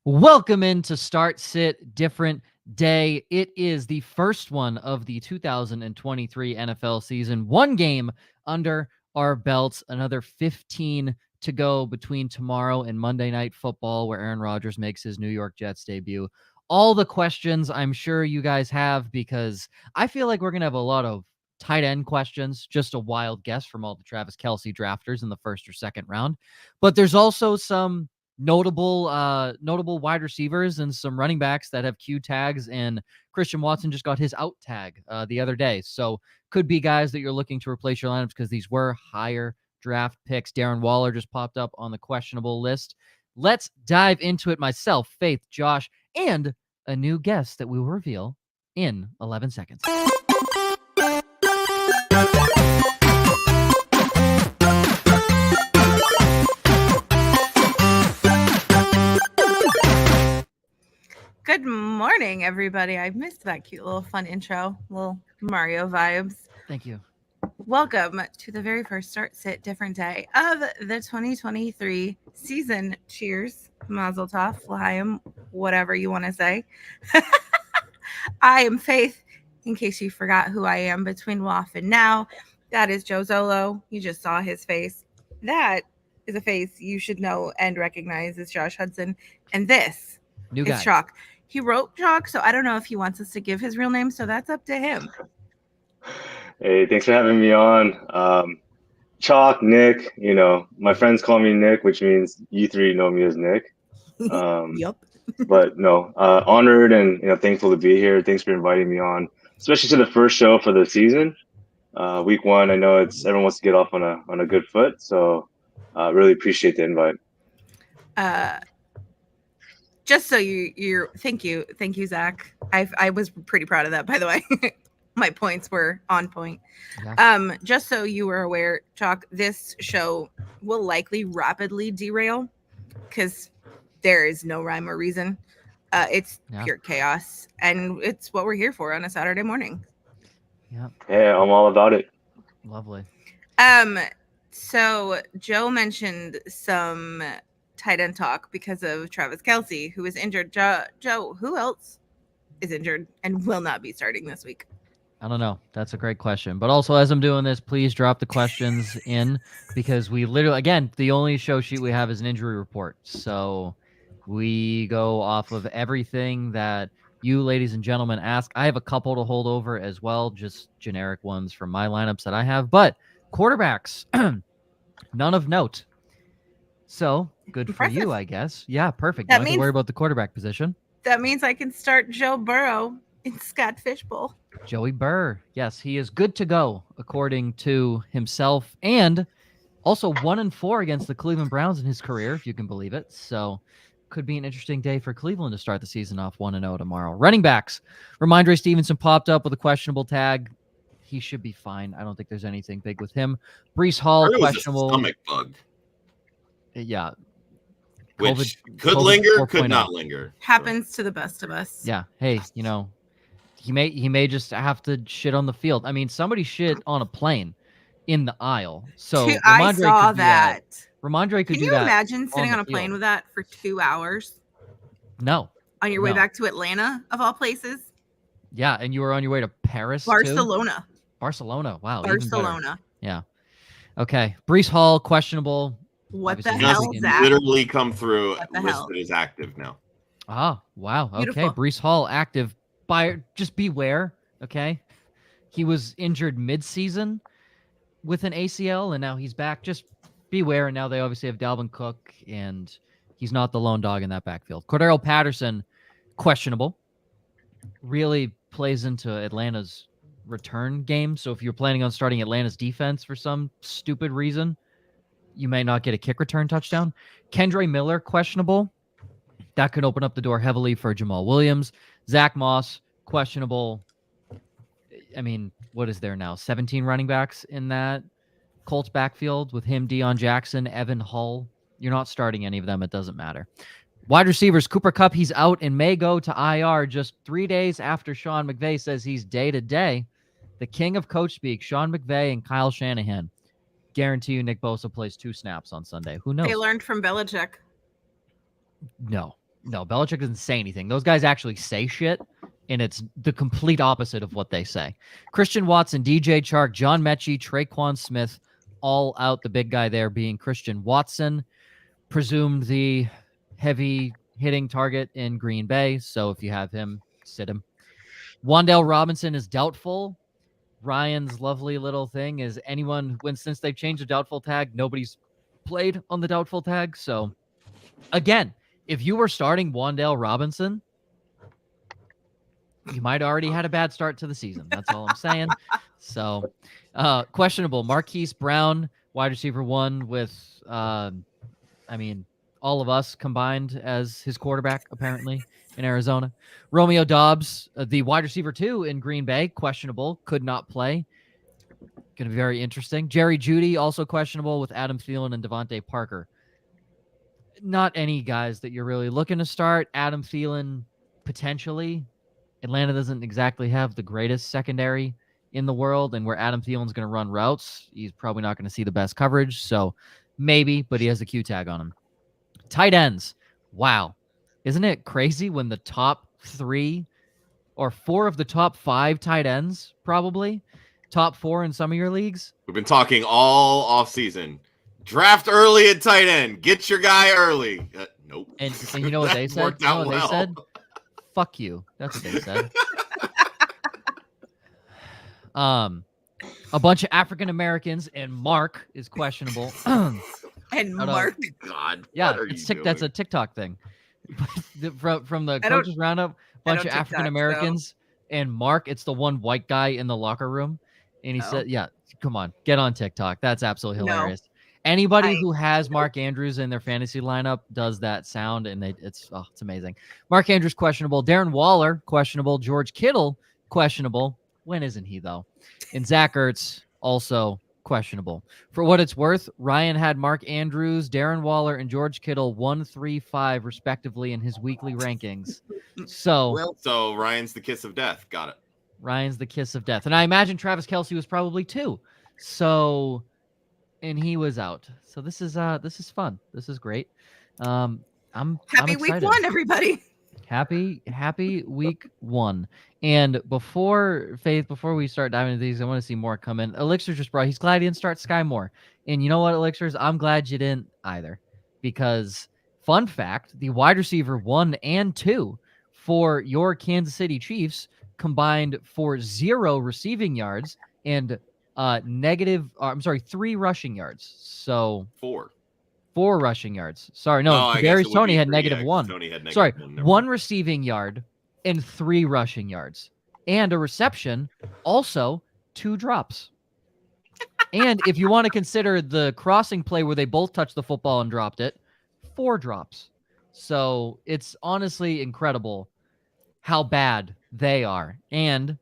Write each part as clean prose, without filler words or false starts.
Welcome into Start Sit Different Day. It is the first one of the 2023 NFL season. One game under our belts, another 15 to go between tomorrow and Monday Night Football, where Aaron Rodgers makes his New York Jets debut. All the questions I'm sure you guys have, because I feel like we're going to have a lot of tight end questions, just a wild guess from all the Travis Kelce drafters in the first or second round. But there's also some notable wide receivers and some running backs that have Q tags, and Christian Watson just got his out tag the other day. So could be guys that you're looking to replace your lineups because these were higher draft picks. Darren Waller just popped up on the questionable list. Let's dive into it. Myself, Faith, Josh, and a new guest that we will reveal in 11 seconds. Good morning, everybody. I missed that cute little fun intro, little Mario vibes. Thank you. Welcome to the very first Start Sit Different Day of the 2023 season. Cheers, Mazel Tov, L'chaim, whatever you want to say. I am Faith, in case you forgot who I am between WOFF and now. That is Joe Zollo. You just saw his face. That is a face you should know and recognize as Josh Hudson. And this New guy. is Chalk. He wrote Chalk, so I don't know if he wants us to give his real name, so that's up to him. Hey, thanks for having me on. Chalk, Nick, my friends call me Nick, which means you three know me as Nick. Yep. But no, honored and thankful to be here. Thanks for inviting me on, especially to the first show for the season. Week one, I know everyone wants to get off on a good foot, so really appreciate the invite. Just so you're thank you, Zach. I was pretty proud of that, by the way. My points were on point. Yeah. Just so you were aware, Chalk, this show will likely rapidly derail because there is no rhyme or reason. It's pure chaos, and it's what we're here for on a Saturday morning. Yeah. Hey, I'm all about it. Lovely. So Joe mentioned some tight end talk because of Travis Kelce, who is injured. Joe, who else is injured and will not be starting this week? I don't know. That's a great question. But also, as I'm doing this, please drop the questions in, because we literally, again, the only show sheet we have is an injury report. So we go off of everything that you, ladies and gentlemen, ask. I have a couple to hold over as well, just generic ones from my lineups that I have. But quarterbacks, none of note. So good Impressive. for you, I guess. Yeah, perfect. That Don't have to worry about the quarterback position. That means I can start Joe Burrow in Scott Fishbowl. Joey Burr. Yes, he is good to go, according to himself. And also 1-4 against the Cleveland Browns in his career, if you can believe it. So could be an interesting day for Cleveland to start the season off 1-0 tomorrow. Running backs. Ramondre Stevenson popped up with a questionable tag. He should be fine. I don't think there's anything big with him. Breece Hall, questionable. Stomach bug. Yeah. Which could linger, could not linger. Happens to the best of us. Yeah. Hey, he may just have to shit on the field. I mean, somebody shit on a plane in the aisle. So I saw that. Ramondre could do that. Can you imagine sitting on a plane with that for 2 hours? No. On your way back to Atlanta, of all places? Yeah, and you were on your way to Paris, Barcelona. Too? Barcelona. Wow. Barcelona. Yeah. Okay. Breece Hall, questionable. What Obviously, the hell, Zach? Literally come through listed as active now. Oh, wow. Beautiful. Okay. Breece Hall active. Just beware. Okay. He was injured mid-season with an ACL, and now he's back. Just beware. And now they obviously have Dalvin Cook, and he's not the lone dog in that backfield. Cordero Patterson, questionable. Really plays into Atlanta's return game. So if you're planning on starting Atlanta's defense for some stupid reason, you may not get a kick return touchdown. Kendre Miller, questionable. That could open up the door heavily for Jamal Williams. Zach Moss, questionable. I mean, what is there now? 17 running backs in that Colts backfield with him, Deion Jackson, Evan Hull. You're not starting any of them. It doesn't matter. Wide receivers, Cooper Kupp, he's out and may go to IR just 3 days after Sean McVay says he's day-to-day. The king of coach speak, Sean McVay and Kyle Shanahan. Guarantee you Nick Bosa plays 2 snaps on Sunday. Who knows? They learned from Belichick. No. No, Belichick doesn't say anything. Those guys actually say shit, and it's the complete opposite of what they say. Christian Watson, DJ Chark, John Mechie, Traquan Smith, all out. The big guy there being Christian Watson, presumed the heavy hitting target in Green Bay. So if you have him, sit him. Wan'Dale Robinson is doubtful. Ryan's lovely little thing is since they've changed the doubtful tag, nobody's played on the doubtful tag. So again, if you were starting Wan'Dale Robinson, you might already had a bad start to the season. That's all I'm saying. So questionable. Marquise Brown, wide receiver 1 with, all of us combined as his quarterback, apparently, in Arizona. Romeo Dobbs, the wide receiver 2 in Green Bay, questionable, could not play. Going to be very interesting. Jerry Jeudy, also questionable with Adam Thielen and DeVonta Parker. Not any guys that you're really looking to start. Adam Thielen, potentially. Atlanta doesn't exactly have the greatest secondary in the world, and where Adam Thielen's going to run routes, he's probably not going to see the best coverage, so maybe, but he has a Q tag on him. Tight ends. Wow. Isn't it crazy when the top 3 or 4 of the top 5 tight ends, probably, top 4 in some of your leagues? We've been talking all offseason. Draft early at tight end. Get your guy early. Nope. And you know what they said? You know what they said? Fuck you. That's what they said. A bunch of African Americans, and Mark is questionable. And Mark. God. Yeah, that's a TikTok thing. from the coaches roundup, bunch of African Americans, and Mark, it's the one white guy in the locker room. And he said, yeah, come on, get on TikTok. That's absolutely hilarious. Anybody who has Mark Andrews in their fantasy lineup does that sound, and it's amazing. Mark Andrews, questionable. Darren Waller, questionable. George Kittle, questionable. When isn't he, though? And Zach Ertz, also questionable. For what it's worth, Ryan had Mark Andrews, Darren Waller, and George Kittle 1, 3, 5, respectively, in his weekly rankings. So Ryan's the kiss of death. Got it. Ryan's the kiss of death. And I imagine Travis Kelce was probably 2. So... and he was out. So this is fun. This is great. I'm happy week 1, everybody. Happy week 1. And before we start diving into these, I want to see more come in. Elixir just brought. He's glad he didn't start Sky Moore. And you know what, Elixirs? I'm glad you didn't either, because fun fact: the wide receiver 1 and 2 for your Kansas City Chiefs combined for 0 receiving yards and 3 rushing yards. So 4 rushing yards. Sorry, no. Darius Toney had -1. Tony had Sorry, 1 receiving yard and 3 rushing yards, and a reception. Also 2 drops. And if you want to consider the crossing play where they both touched the football and dropped it, 4 drops. So it's honestly incredible how bad they are. And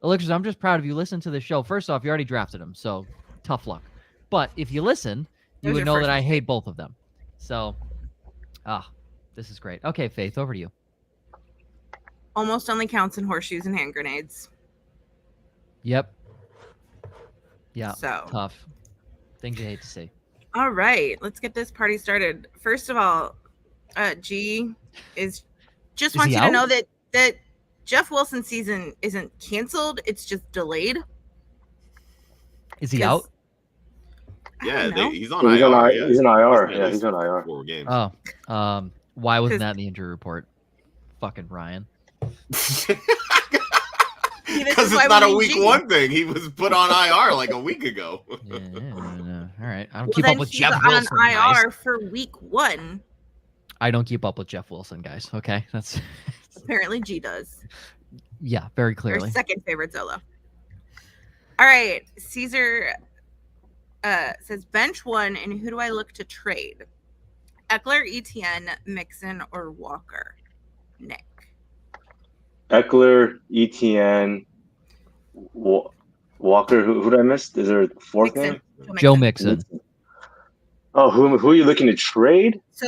Elixirs, I'm just proud of you. Listen to the show. First off, you already drafted them, so tough luck. But if you listen, you would know that I hate both of them. So, this is great. Okay, Faith, over to you. Almost only counts in horseshoes and hand grenades. Yep. Yeah, so tough. Things you hate to see. All right, let's get this party started. First of all, G wants you to know that Jeff Wilson's season isn't canceled. It's just delayed. Is he out? Yeah, he's on IR. He's on IR. Yeah, he's on IR. 4 games. Oh, why wasn't that in the injury report? Fucking Ryan. Because it's not a week 1 thing. He was put on IR like a week ago. Yeah. All right. I don't keep up with Jeff Wilson. On IR guys. For week 1. I don't keep up with Jeff Wilson, guys. Okay, that's apparently G does. Yeah, very clearly. Your second favorite Zollo. All right, Caesar says bench 1, and who do I look to trade? Eckler, Etienne, Mixon, or Walker? Nick. Eckler, Etienne, Walker. Who did I miss? Is there a 4th name? Joe Mixon. Oh, who are you looking to trade? So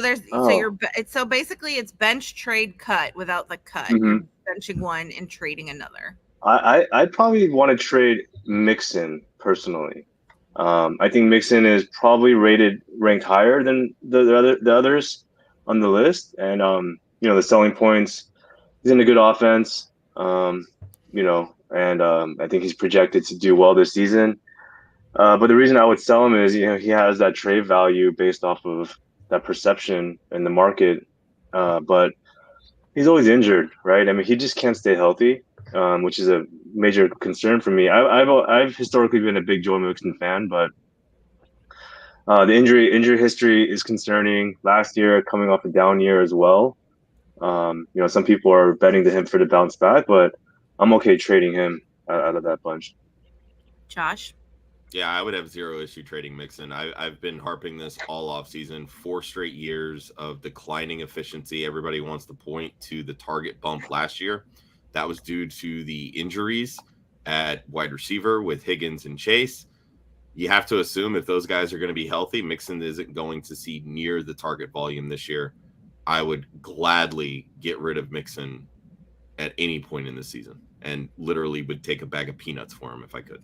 so basically it's bench, trade, cut without the cut. Mm-hmm. You're benching one and trading another. I'd probably want to trade Mixon personally. I think Mixon is probably ranked higher than the others on the list, and the selling points. He's in a good offense, and I think he's projected to do well this season. But the reason I would sell him is, he has that trade value based off of that perception in the market. But he's always injured, right? I mean, he just can't stay healthy, which is a major concern for me. I've historically been a big Joe Mixon fan, but the injury history is concerning. Last year, coming off a down year as well. Some people are betting to him for the bounce back, but I'm okay trading him out of that bunch. Josh? Yeah, I would have zero issue trading Mixon. I've been harping this all off season, 4 straight years of declining efficiency. Everybody wants to point to the target bump last year. That was due to the injuries at wide receiver with Higgins and Chase. You have to assume if those guys are going to be healthy, Mixon isn't going to see near the target volume this year. I would gladly get rid of Mixon at any point in the season and literally would take a bag of peanuts for him if I could.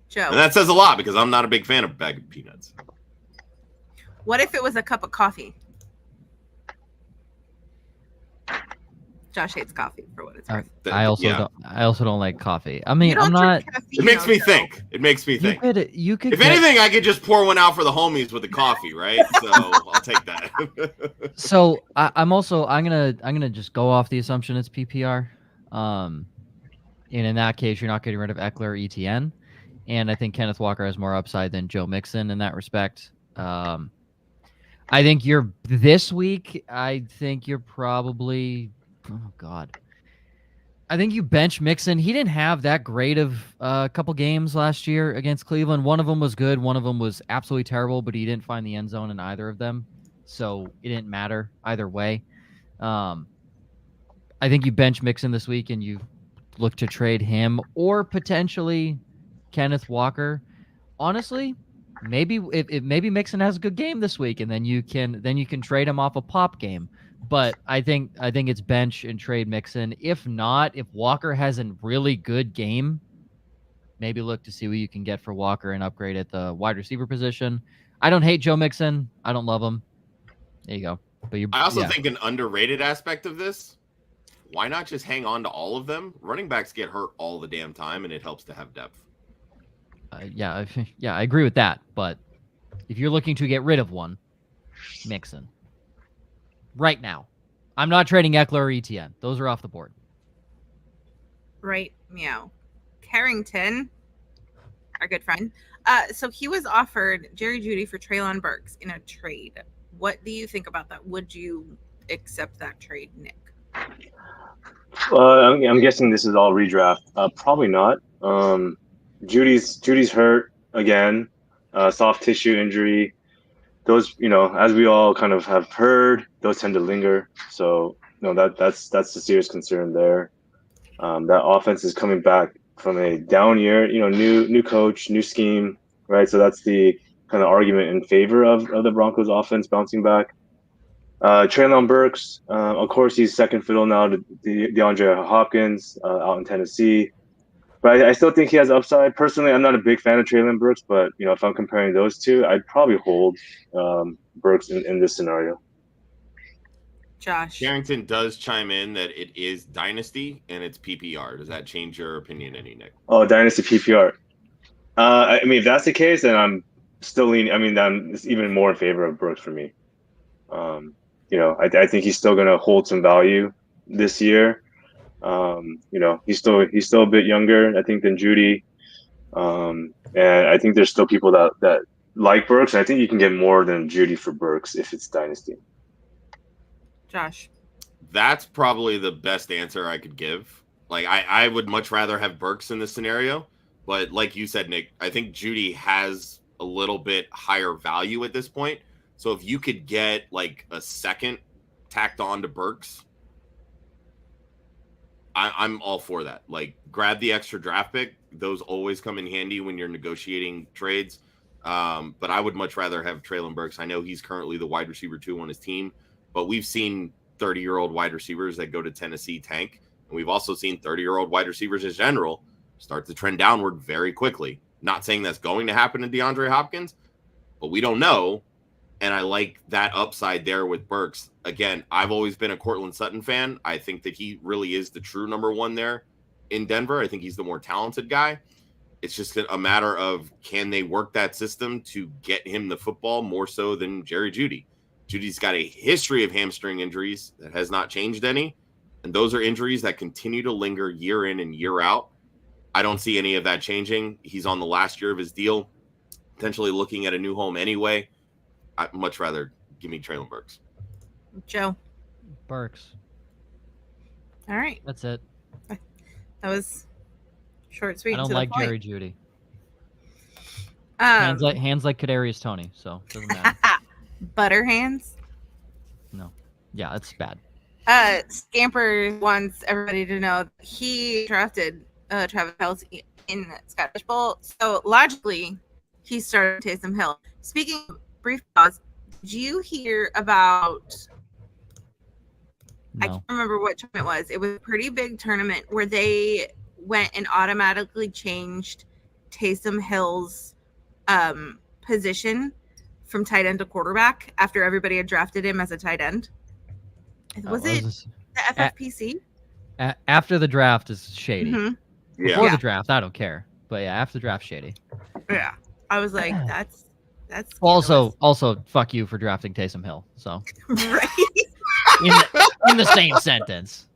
Joe? And that says a lot because I'm not a big fan of a bag of peanuts. What if it was a cup of coffee? Josh hates coffee for what it's worth. I also don't like coffee. I mean, I'm not. It makes me think. It makes me think. You could. If anything, I could just pour one out for the homies with the coffee, right? So I'll take that. So I'm gonna just go off the assumption it's PPR. And in that case, you're not getting rid of Eckler or ETN. And I think Kenneth Walker has more upside than Joe Mixon in that respect. I think this week. I think you're probably. Oh God. I think you bench Mixon. He didn't have that great of a couple games last year against Cleveland. One of them was good. One of them was absolutely terrible, but he didn't find the end zone in either of them. So it didn't matter either way. I think you bench Mixon this week and you look to trade him or potentially Kenneth Walker. Honestly, maybe maybe Mixon has a good game this week and then you can trade him off a pop game. But I think it's bench and trade Mixon. If not, if Walker has a really good game, maybe look to see what you can get for Walker and upgrade at the wide receiver position. I don't hate Joe Mixon. I don't love him. There you go. But I also think an underrated aspect of this, why not just hang on to all of them? Running backs get hurt all the damn time, and it helps to have depth. I agree with that. But if you're looking to get rid of one, Mixon. Right now. I'm not trading Eckler or ETN. Those are off the board. Right, meow. Carrington, our good friend. So he was offered Jerry Jeudy for Treylon Burks in a trade. What do you think about that? Would you accept that trade, Nick? I'm guessing this is all redraft. Probably not. Judy's hurt again. Soft tissue injury. Those, as we all kind of have heard, those tend to linger. So, that's a serious concern there. That offense is coming back from a down year, new coach, new scheme, right? So that's the kind of argument in favor of the Broncos offense bouncing back. Treylon Burks, of course, he's second fiddle now to DeAndre Hopkins out in Tennessee. But I still think he has upside. Personally, I'm not a big fan of Treylon Burks, but if I'm comparing those two, I'd probably hold Burks in this scenario. Josh. Carrington does chime in that it is Dynasty and it's PPR. Does that change your opinion any, Nick? Oh, Dynasty PPR. If that's the case, then I'm still leaning. It's even more in favor of Burks for me. I think he's still going to hold some value this year. He's still a bit younger, I think, than Jeudy. And I think there's still people that like Burks. And I think you can get more than Jeudy for Burks if it's Dynasty. Josh. That's probably the best answer I could give. Like, I would much rather have Burks in this scenario. But like you said, Nick, I think Jeudy has a little bit higher value at this point. So if you could get like a second tacked on to Burks, I'm all for that. Like, grab the extra draft pick. Those always come in handy when you're negotiating trades. But I would much rather have Treylon Burks. I know he's currently the wide receiver 2 on his team, but we've seen 30-year-old wide receivers that go to Tennessee tank. And we've also seen 30-year-old wide receivers in general start to trend downward very quickly. Not saying that's going to happen to DeAndre Hopkins, but we don't know. And I like that upside there with Burks. Again, I've always been a Courtland Sutton fan. I think that he really is the true number one there in Denver. I think he's the more talented guy. It's just a matter of, can they work that system to get him the football more so than Jerry Jeudy? Judy's got a history of hamstring injuries that has not changed any. And those are injuries that continue to linger year in and year out. I don't see any of that changing. He's on the last year of his deal, potentially looking at a new home anyway. I'd much rather give me Traylon Burks. Joe. Burks. All right. That's it. That was short, sweet. I don't to like the point. Jerry Jeudy. Hands like Kadarius Toney, so it doesn't matter. Butter hands. No. Yeah, it's bad. Scamper wants everybody to know that he drafted Travis Kelce in Scottish Bowl. So logically, he started Taysom Hill. Speaking of brief pause, did you hear about I No. can't remember what tournament it was. It was a pretty big tournament where they went and automatically changed Taysom Hill's position from tight end to quarterback after everybody had drafted him as a tight end. Was it the FFPC? After the draft is shady. Mm-hmm. Before the draft, I don't care. But yeah, after the draft, shady. Yeah. I was like, that's Also, fuck you for drafting Taysom Hill. So right. in the same sentence.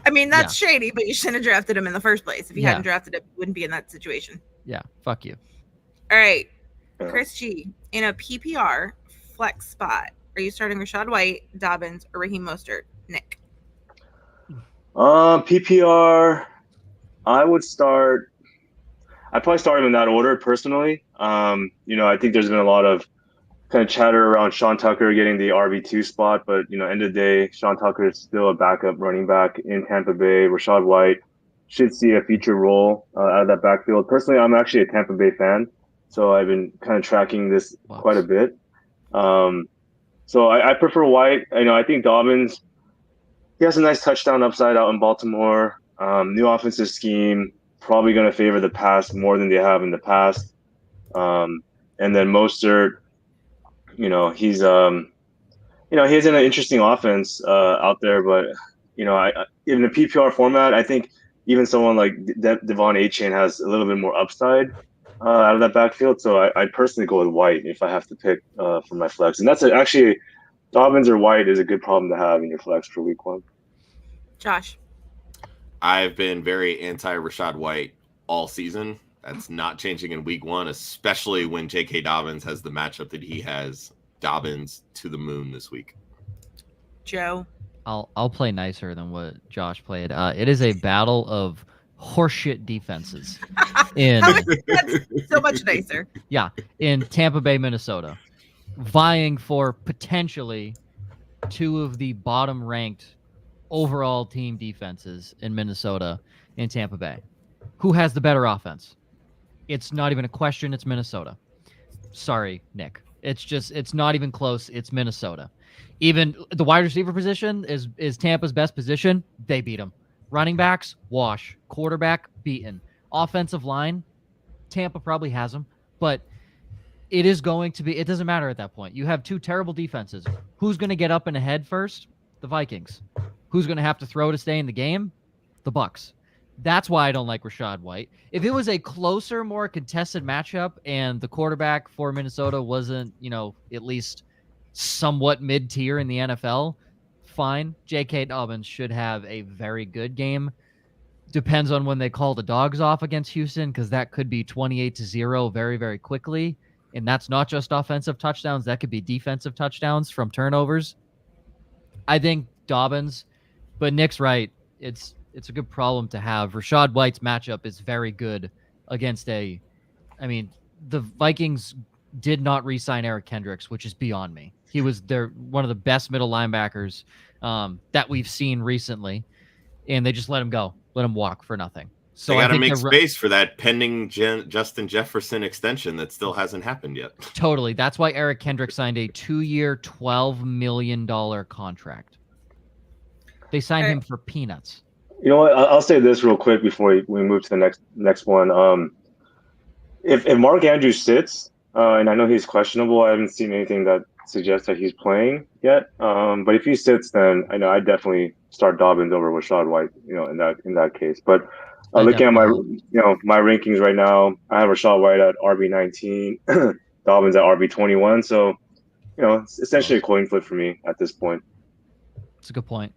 I mean, that's shady, but you shouldn't have drafted him in the first place. If you hadn't drafted him, you wouldn't be in that situation. Yeah, fuck you. All right. Chris G, in a PPR flex spot, are you starting Rachaad White, Dobbins, or Raheem Mostert? Nick. PPR, I'd probably start him in that order personally. I think there's been a lot of kind of chatter around Sean Tucker getting the RB2 spot, but end of the day, Sean Tucker is still a backup running back in Tampa Bay. Rachaad White should see a feature role out of that backfield. Personally, I'm actually a Tampa Bay fan, so I've been kind of tracking this quite a bit. So I prefer White. I think Dobbins, he has a nice touchdown upside out in Baltimore. New offensive scheme, probably going to favor the pass more than they have in the past. And then Mostert, he's he has an interesting offense out there, but in the PPR format, I think even someone like DeVonta has a little bit more upside out of that backfield. So I'd personally go with White if I have to pick for my flex. And that's actually Dobbins or White is a good problem to have in your flex for week 1. Josh. I've been very anti-Rachaad White all season. That's not changing in week 1, especially when J.K. Dobbins has the matchup that he has. Dobbins to the moon this week. Joe. I'll play nicer than what Josh played. It is a battle of horseshit defenses that's so much nicer. Yeah, in Tampa Bay, Minnesota, vying for potentially 2 of the bottom-ranked overall team defenses in Minnesota and Tampa Bay. Who has the better offense? It's not even a question. It's Minnesota. Sorry, Nick. It's not even close. It's Minnesota. Even the wide receiver position is Tampa's best position. They beat them. Running backs, wash. Quarterback, beaten. Offensive line, Tampa probably has them. But it is going to be, it doesn't matter at that point. You have 2 terrible defenses. Who's going to get up and ahead first? The Vikings. Who's going to have to throw to stay in the game? The Bucks. That's why I don't like Rachaad White. If it was a closer, more contested matchup and the quarterback for Minnesota wasn't, at least somewhat mid-tier in the NFL, fine. J.K. Dobbins should have a very good game. Depends on when they call the dogs off against Houston, because that could be 28-0 very, very quickly. And that's not just offensive touchdowns. That could be defensive touchdowns from turnovers. I think Dobbins, but Nick's right. It's a good problem to have. Rachaad White's matchup is very good against the Vikings did not re-sign Eric Kendricks, which is beyond me. He was one of the best middle linebackers that we've seen recently, and they just let him go, let him walk for nothing. So they got to make space for that pending Justin Jefferson extension that still hasn't happened yet. Totally. That's why Eric Kendricks signed a 2-year, $12 million contract. They signed him for peanuts. You know what? I'll say this real quick before we move to the next one. If Mark Andrews sits, and I know he's questionable. I haven't seen anything that suggests that he's playing yet. But if he sits, then I know I definitely start Dobbins over Rachaad White. In that case. But looking at my my rankings right now, I have Rachaad White at RB19, Dobbins at RB21. So it's essentially a coin flip for me at this point. It's a good point.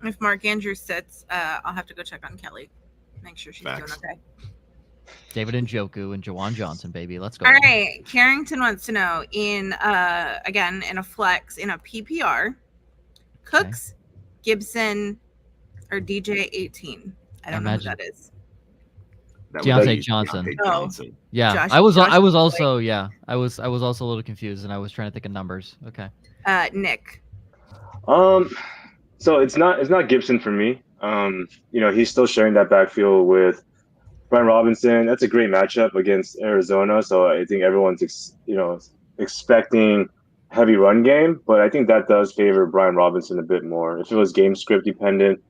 If Mark Andrews sits, I'll have to go check on Kelly. Make sure she's doing okay. David Njoku and Jawan Johnson, baby. Let's go. All right. Carrington wants to know again, in a flex, in a PPR, Cooks, Gibson, or DJ 18. I don't know who that is. Diontae Johnson. Yeah. Josh, I was also a little confused, and I was trying to think of numbers. Okay. Nick. So it's not Gibson for me. He's still sharing that backfield with Brian Robinson. That's a great matchup against Arizona. So I think everyone's expecting heavy run game, but I think that does favor Brian Robinson a bit more. If it was game script dependent,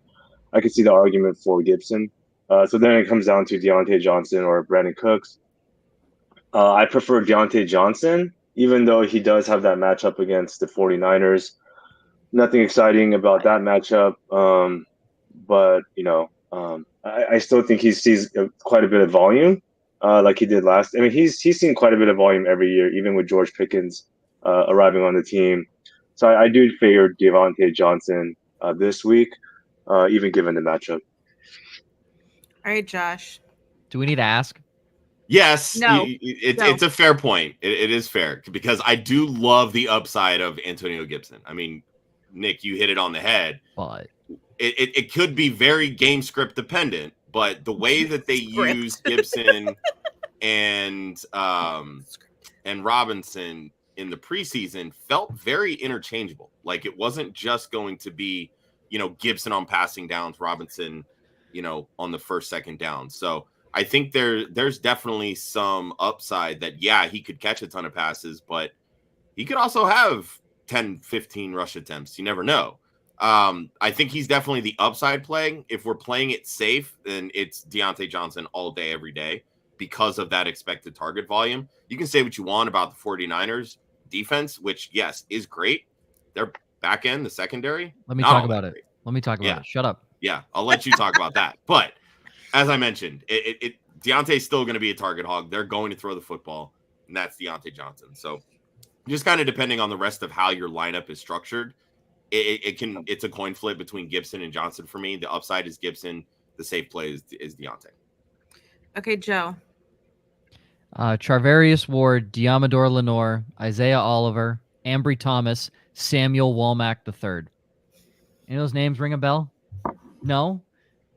I could see the argument for Gibson. So then it comes down to Diontae Johnson or Brandin Cooks. I prefer Diontae Johnson, even though he does have that matchup against the 49ers. Nothing exciting about that matchup, but I still think he sees quite a bit of volume, like he did last. I mean, he's seen quite a bit of volume every year, even with George Pickens arriving on the team. So I do favor Devontae Johnson this week, even given the matchup. All right, Josh. Do we need to ask? Yes, no. It's a fair point. It is fair because I do love the upside of Antonio Gibson. I mean, Nick, you hit it on the head. But it could be very game script dependent, but the way that they use Gibson and Robinson in the preseason felt very interchangeable. Like it wasn't just going to be, Gibson on passing downs, Robinson, on the first, second down. So I think there's definitely some upside that, he could catch a ton of passes, but he could also have 10, 15 rush attempts. You never know. I think he's definitely the upside play. If we're playing it safe, then it's Diontae Johnson all day, every day because of that expected target volume. You can say what you want about the 49ers defense, which, yes, is great. Their back end, the secondary. Let me talk about it. Shut up. Yeah, I'll let you talk about that. But as I mentioned, Diontae's still going to be a target hog. They're going to throw the football, and that's Diontae Johnson. So just kind of depending on the rest of how your lineup is structured, it's a coin flip between Gibson and Johnson for me. The upside is Gibson. The safe play is Diontae. Okay, Joe. Charvarius Ward, Diamador Lenore, Isaiah Oliver, Ambry Thomas, Samuel Womack III. Any of those names ring a bell? No,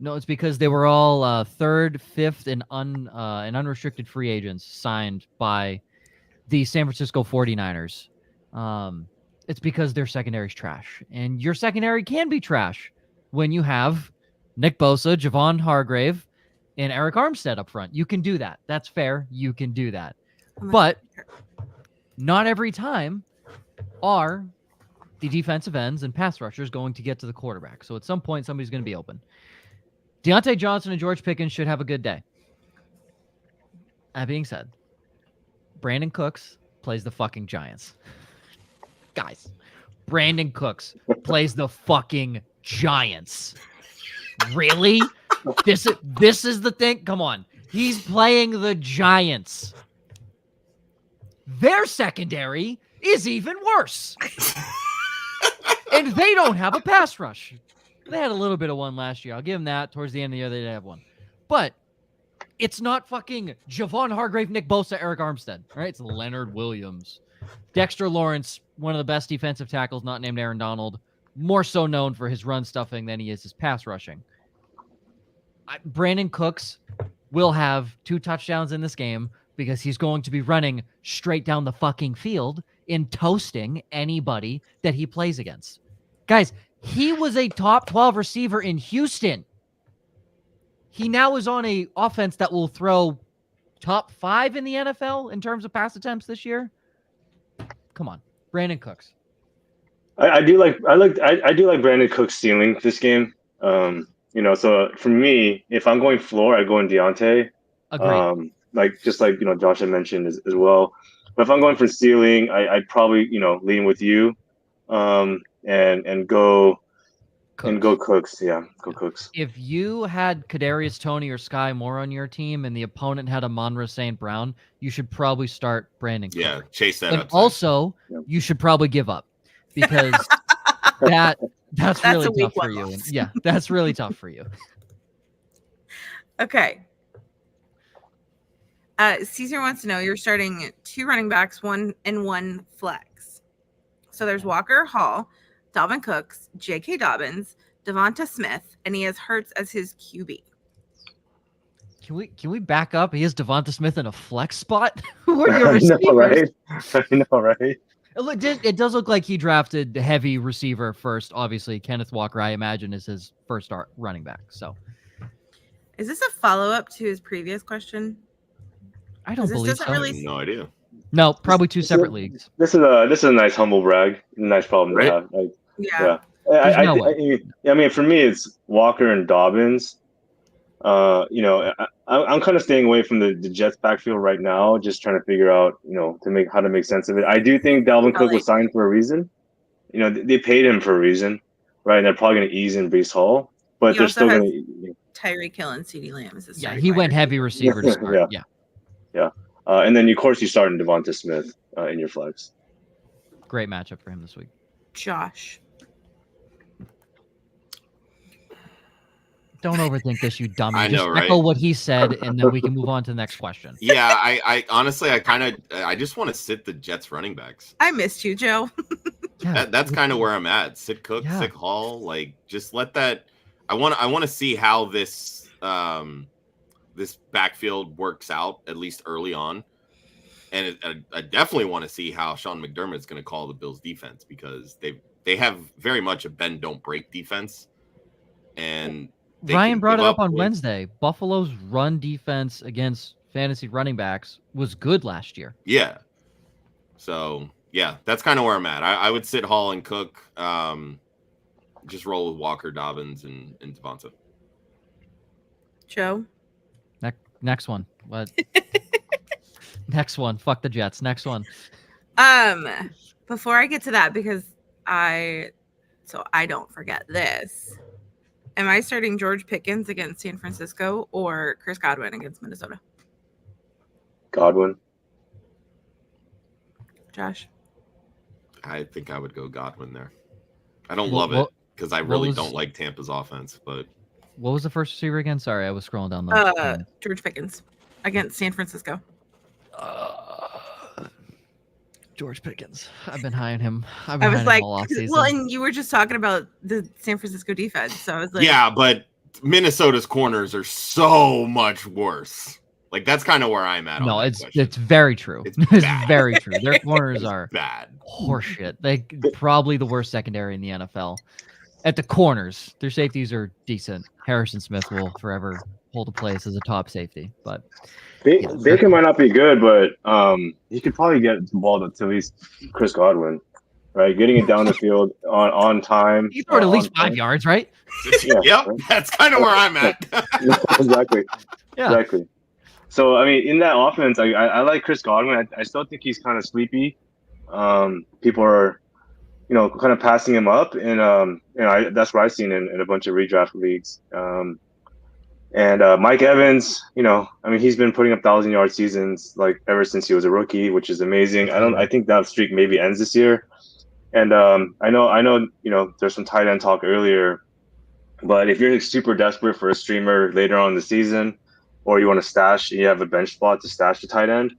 it's because they were all third, fifth, and unrestricted free agents signed by the San Francisco 49ers. It's because their secondary's trash. And your secondary can be trash when you have Nick Bosa, Javon Hargrave, and Eric Armstead up front. You can do that. That's fair. You can do that. But not every time are the defensive ends and pass rushers going to get to the quarterback. So at some point, somebody's going to be open. Diontae Johnson and George Pickens should have a good day. That being said, Brandin Cooks plays the fucking Giants. Guys, Brandin Cooks plays the fucking Giants. Really? This is the thing? Come on. He's playing the Giants. Their secondary is even worse. And they don't have a pass rush. They had a little bit of one last year. I'll give them that. Towards the end of the year, they did have one. But it's not fucking Javon Hargrave, Nick Bosa, Eric Armstead. Right? It's Leonard Williams. Dexter Lawrence, one of the best defensive tackles, not named Aaron Donald. More so known for his run stuffing than he is his pass rushing. Brandin Cooks will have 2 touchdowns in this game because he's going to be running straight down the fucking field and toasting anybody that he plays against. Guys, he was a top 12 receiver in Houston. He now is on a offense that will throw top 5 in the NFL in terms of pass attempts this year. Come on, Brandin Cooks. I do like Brandin Cooks' ceiling this game. So for me, if I'm going floor, I go in Diontae. Agreed. Like Josh had mentioned as well. But if I'm going for ceiling, I'd probably lean with you, and go Cooks. Yeah, go Cooks. If you had Kadarius Toney or Sky Moore on your team, and the opponent had Amon-Ra St. Brown, you should probably start Brandin. Yeah, chase that and up. Also, you should probably give up because that's really tough for you. Yeah, that's really tough for you. Okay. Caesar wants to know, you're starting 2 running backs, 1 and 1 flex. So there's Walker, Hall, Dalvin Cooks, J.K. Dobbins, DeVonta Smith, and he has Hurts as his QB. Can we back up? He has DeVonta Smith in a flex spot. Who are your receivers? I know, right? It does look like he drafted the heavy receiver first. Obviously, Kenneth Walker, I imagine, is his first running back. So, is this a follow-up to his previous question? I don't believe so. I have no idea. No, probably 2 separate leagues. This is a nice humble brag. Nice problem to have. Yeah. I mean, for me, it's Walker and Dobbins. I'm kind of staying away from the Jets backfield right now, just trying to figure out, how to make sense of it. I do think Dalvin Cook was signed for a reason. They paid him for a reason, right? And they're probably going to ease in Breece Hall, but they're still going to. Tyreek Hill and CeeDee Lamb. Yeah, he went heavy receiver to start. Yeah. And then, of course, you start in DeVonta Smith in your flex. Great matchup for him this week. Josh. Don't overthink this, you dummy. I know, just right? echo what he said, and then we can move on to the next question. Yeah, I honestly, I just want to sit the Jets running backs. I missed you, Joe. That's kind of where I'm at. Sit Cook, sit Hall, just let that. I want to see how this this backfield works out, at least early on, and I definitely want to see how Sean McDermott's going to call the Bills defense, because they have very much a bend don't break defense, and Ryan brought it up on Wednesday. Buffalo's run defense against fantasy running backs was good last year. Yeah. So, yeah, that's kind of where I'm at. I would sit Hall and Cook. Just roll with Walker, Dobbins, and DeVonta. Joe? Next one. What? Next one. Fuck the Jets. Next one. Before I get to that, because I don't forget this. Am I starting George Pickens against San Francisco or Chris Godwin against Minnesota? Godwin. Josh? I think I would go Godwin there. I don't love it because I really don't like Tampa's offense. But what was the first receiver again? Sorry, I was scrolling down the George Pickens against San Francisco. George Pickens. I've been high on him. I was like, well, and you were just talking about the San Francisco defense, so I was like, yeah, but Minnesota's corners are so much worse. Like, that's kind of where I'm at. No, it's very true. It's very true. Their corners are bad, horseshit. They probably the worst secondary in the NFL. At the corners, their safeties are decent. Harrison Smith will forever hold a place as a top safety, but Baker might not be good, but he could probably get the ball to at least Chris Godwin, right? Getting it down the field on time. He threw it at least 5 yards, right? Yep, right? That's kind of where I'm at. Exactly. Yeah. Exactly. So, I mean, in that offense, I like Chris Godwin. I still think he's kind of sleepy. People are, kind of passing him up, and that's what I've seen in a bunch of redraft leagues. And Mike Evans, he's been putting up 1,000-yard seasons like ever since he was a rookie, which is amazing. I think that streak maybe ends this year. And I know, there's some tight end talk earlier, but if you're super desperate for a streamer later on in the season, or you want to stash, you have a bench spot to stash the tight end,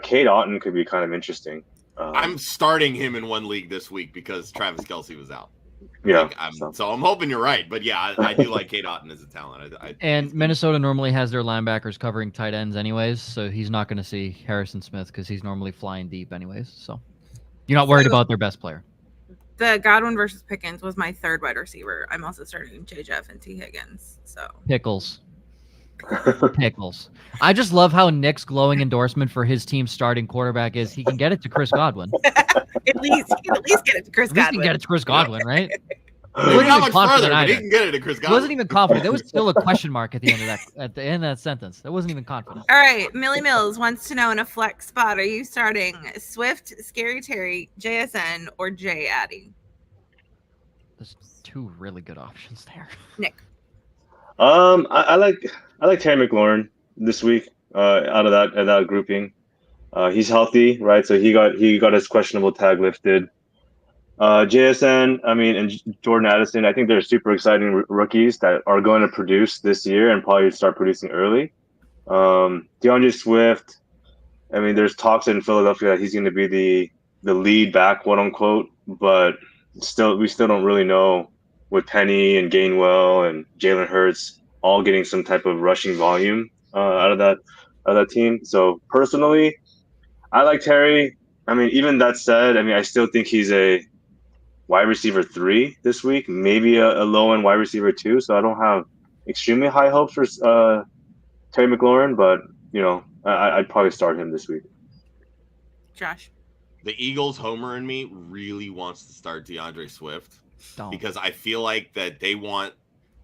Cade Otton could be kind of interesting. I'm starting him in one league this week because Travis Kelce was out. Yeah. So I'm hoping you're right. But yeah, I do like Cade Otton as a talent. And Minnesota normally has their linebackers covering tight ends anyways, so he's not going to see Harrison Smith because he's normally flying deep anyways. So you're not worried about their best player. The Godwin versus Pickens was my third wide receiver. I'm also starting J. Jeff and T. Higgins. So Pickles. I just love how Nick's glowing endorsement for his team's starting quarterback is he can get it to Chris Godwin. He can at least get it to Chris Godwin. He can get it to Chris Godwin, right? He wasn't not even much confident further, but he either. can get it to Chris He Godwin. wasn't even confident. There was still a question mark at the end of that sentence. That wasn't even confident. All right, Millie Mills wants to know in a flex spot, are you starting Swift, Scary Terry, JSN, or J Addy? There's two really good options there. Nick. I like Terry McLaurin this week. Out of that grouping, he's healthy, right? So he got his questionable tag lifted. JSN, I mean, and Jordan Addison, I think they're super exciting rookies that are going to produce this year and probably start producing early. DeAndre Swift, I mean, there's talks in Philadelphia that he's going to be the lead back, quote unquote, but we still don't really know with Penny and Gainwell and Jalen Hurts all getting some type of rushing volume out of that team. So personally, I like Terry. I mean, even that said, I mean, I still think he's a wide receiver 3 this week, maybe a low end wide receiver 2. So I don't have extremely high hopes for Terry McLaurin, but I'd probably start him this week. Josh. The Eagles homer in me really wants to start DeAndre Swift because I feel like that they want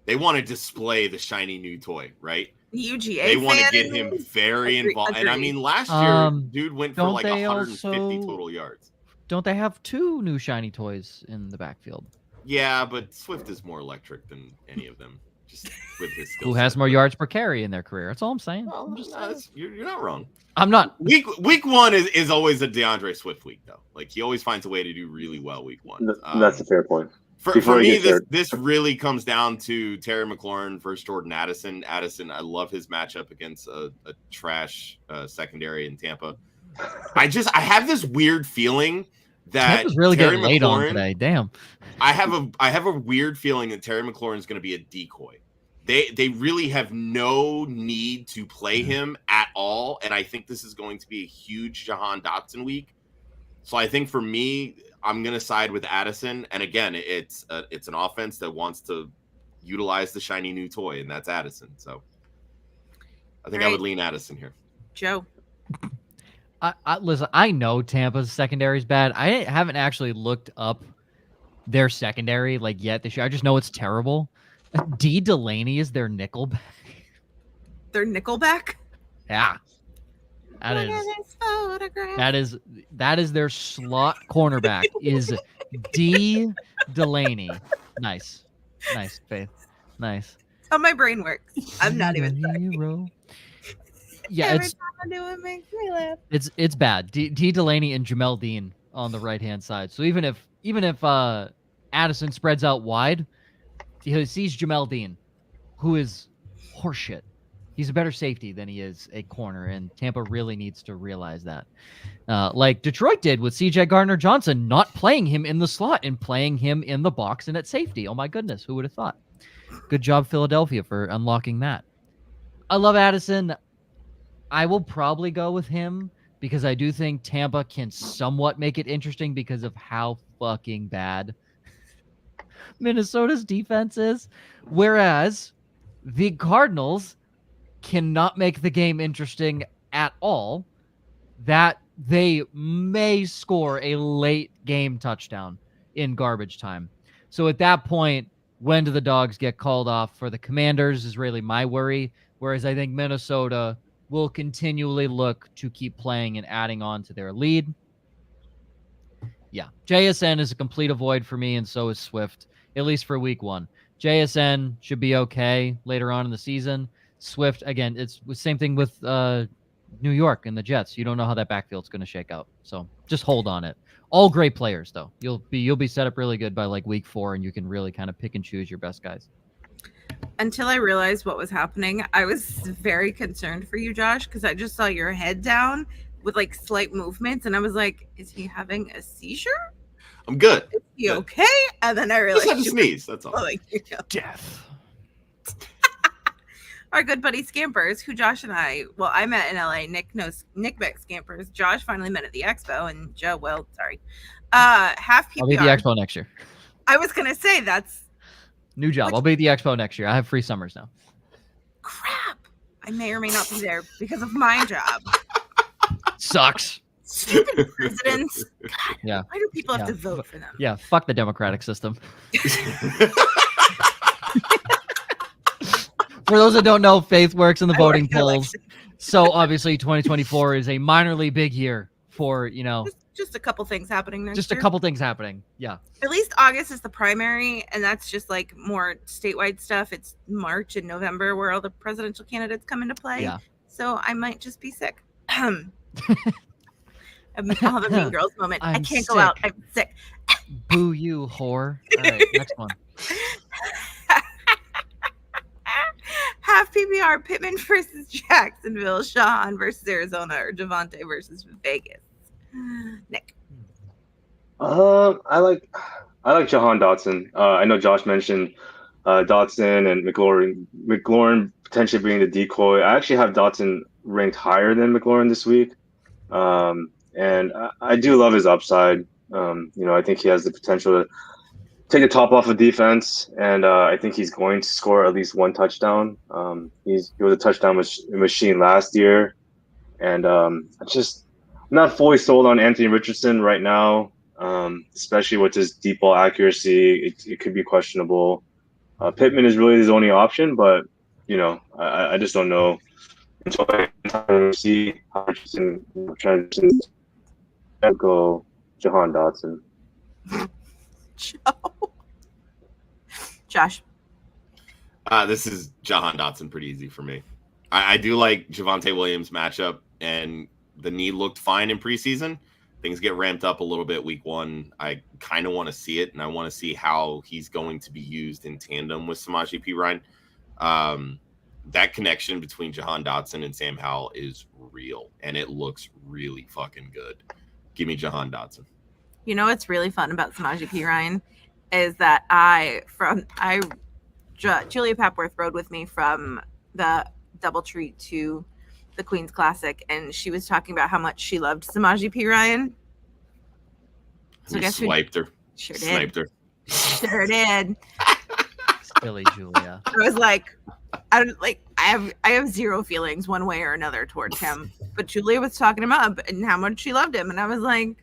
to display the shiny new toy, right? UGA. They want to get him very involved. And I mean, last year, dude went for like 150 total yards. Don't they have 2 new shiny toys in the backfield? Yeah, but Swift is more electric than any of them. Just with his skill Who has set. more yards per carry in their career? That's all I'm saying. Well, you're not wrong. I'm not. Week 1 is always a DeAndre Swift week, though. Like, he always finds a way to do really well week 1. That's a fair point. For me, this really comes down to Terry McLaurin versus Jordan Addison. Addison, I love his matchup against a trash secondary in Tampa. I have this weird feeling that Tampa's really Terry getting laid on McLaurin, today. Damn. I have a weird feeling that Terry McLaurin is going to be a decoy. They really have no need to play him at all, and I think this is going to be a huge Jahan Dotson week. So I think for me, I'm going to side with Addison. And again, it's an offense that wants to utilize the shiny new toy, and that's Addison. So I think I would lean Addison here. Joe. Listen, I know Tampa's secondary is bad. I haven't actually looked up their secondary yet this year. I just know it's terrible. D. Delaney is their nickelback. Their nickelback? Yeah. That is their slot cornerback is D. Delaney. Nice, Faith. Nice. How my brain works. I'm not even hero. Yeah, every time I do it makes me laugh. It's bad. D. Delaney and Jamel Dean on the right hand side. So even if Addison spreads out wide, he sees Jamel Dean, who is horseshit. He's a better safety than he is a corner, and Tampa really needs to realize that. Like Detroit did with C.J. Gardner-Johnson, not playing him in the slot and playing him in the box and at safety. Oh my goodness, who would have thought? Good job, Philadelphia, for unlocking that. I love Addison. I will probably go with him because I do think Tampa can somewhat make it interesting because of how fucking bad Minnesota's defense is. Whereas the Cardinals cannot make the game interesting at all, that they may score a late game touchdown in garbage time. So at that point, when do the dogs get called off for the Commanders is really my worry. Whereas I think Minnesota will continually look to keep playing and adding on to their lead. Yeah, JSN is a complete avoid for me, and so is Swift, at least for week 1. JSN should be okay later on in the season. Swift, again, it's the same thing with New York and the Jets. You don't know how that backfield's going to shake out. So just hold on it. All great players, though. You'll be set up really good by week 4, and you can really kind of pick and choose your best guys. Until I realized what was happening, I was very concerned for you, Josh, because I just saw your head down with slight movements, and I was like, is he having a seizure? I'm good. Is he okay? And then I realized just had to sneeze. That's all. Death. Our good buddy Scampers, who Josh and I met in LA. Nick met Scampers. Josh finally met at the expo, and Joe, half PPR. I'll be at the expo next year. I was gonna say that's new job. I'll be at the expo next year. I have free summers now. Crap. I may or may not be there because of my job. Sucks. Stupid presidents. God, Yeah. why do people have Yeah. to vote for them? Yeah, fuck the democratic system. For those that don't know, Faith works in the voting polls. So obviously 2024 is a minorly big year for, Just a couple things happening next just year. a couple things happening. Yeah. At least August is the primary, and that's just like more statewide stuff. It's March and November where all the presidential candidates come into play. Yeah. So I might just be sick. I'll have a Mean Girls moment. I I'm can't go out. I'm sick. Boo you, whore. All right, next one. Half PPR, Pittman versus Jacksonville, Jahan versus Arizona, or Javonte versus Vegas. Nick. I like Jahan Dotson. I know Josh mentioned Dotson and McLaurin potentially being the decoy. I actually have Dotson ranked higher than McLaurin this week, and I do love his upside. I think he has the potential to take the top off of defense, and I think he's going to score at least one touchdown. He was a touchdown machine last year, and I'm not fully sold on Anthony Richardson right now, especially with his deep ball accuracy. It could be questionable. Pittman is really his only option, but I just don't know until I see how Richardson transitions. I'd go Jahan Dotson. Josh. This is Jahan Dotson pretty easy for me. I do like Javonte Williams matchup, and the knee looked fine in preseason. Things get ramped up a little bit week one. I kind of want to see it, and I want to see how he's going to be used in tandem with Samaje Perine. That connection between Jahan Dotson and Sam Howell is real, and it looks really fucking good. Give me Jahan Dotson. You know what's really fun about Samaje Perine is that Julia Papworth rode with me from the DoubleTree to the Queen's Classic, and she was talking about how much she loved Samaje Perine. So guess swiped her. Sure Sniped her. Sure did. Silly Julia. I was like, I have zero feelings one way or another towards him. But Julia was talking about and how much she loved him, and I was like,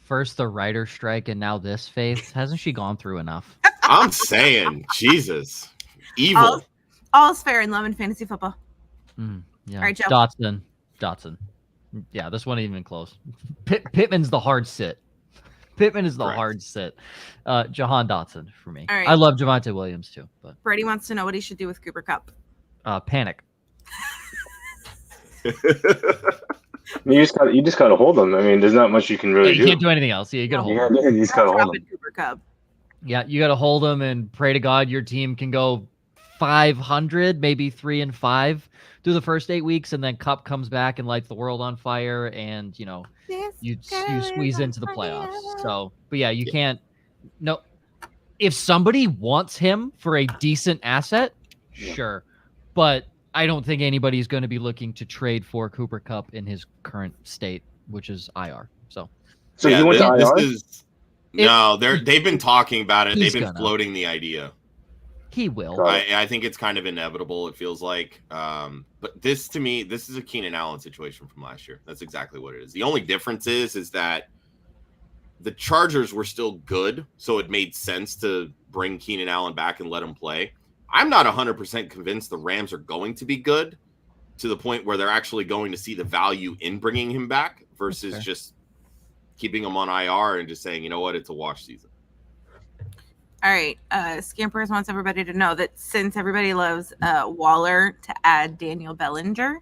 first the writer strike and now this, Faith. Hasn't she gone through enough? I'm saying, Jesus. Evil. All's fair in love and fantasy football. Yeah. All right, Joe. Dotson. Yeah, this one ain't even close. Pittman's the hard sit. Pittman is the hard sit. Jahan Dotson for me. All right. I love Javonte Williams too. But Brady wants to know what he should do with Cooper Kupp. Panic. You just gotta hold them. I mean, there's not much you can really do. You can't do anything else. Yeah, you gotta hold them. You just gotta hold them. Cooper Kupp. Yeah, you gotta hold them and pray to God your team can go 500, maybe 3-5 through the first 8 weeks, and then Kupp comes back and lights the world on fire, and you squeeze into the playoffs. So, but yeah, you can't. No, if somebody wants him for a decent asset, sure, but I don't think anybody's going to be looking to trade for Cooper Kupp in his current state, which is IR. So you went to IR? They've been talking about it. They've been floating the idea. He will. I think it's kind of inevitable, it feels like. But this, to me, this is a Keenan Allen situation from last year. That's exactly what it is. The only difference is that the Chargers were still good, so it made sense to bring Keenan Allen back and let him play. I'm not 100% convinced the Rams are going to be good to the point where they're actually going to see the value in bringing him back versus just keeping him on IR and just saying, you know what, it's a wash season. All right. Scampers wants everybody to know that since everybody loves Waller, to add Daniel Bellinger.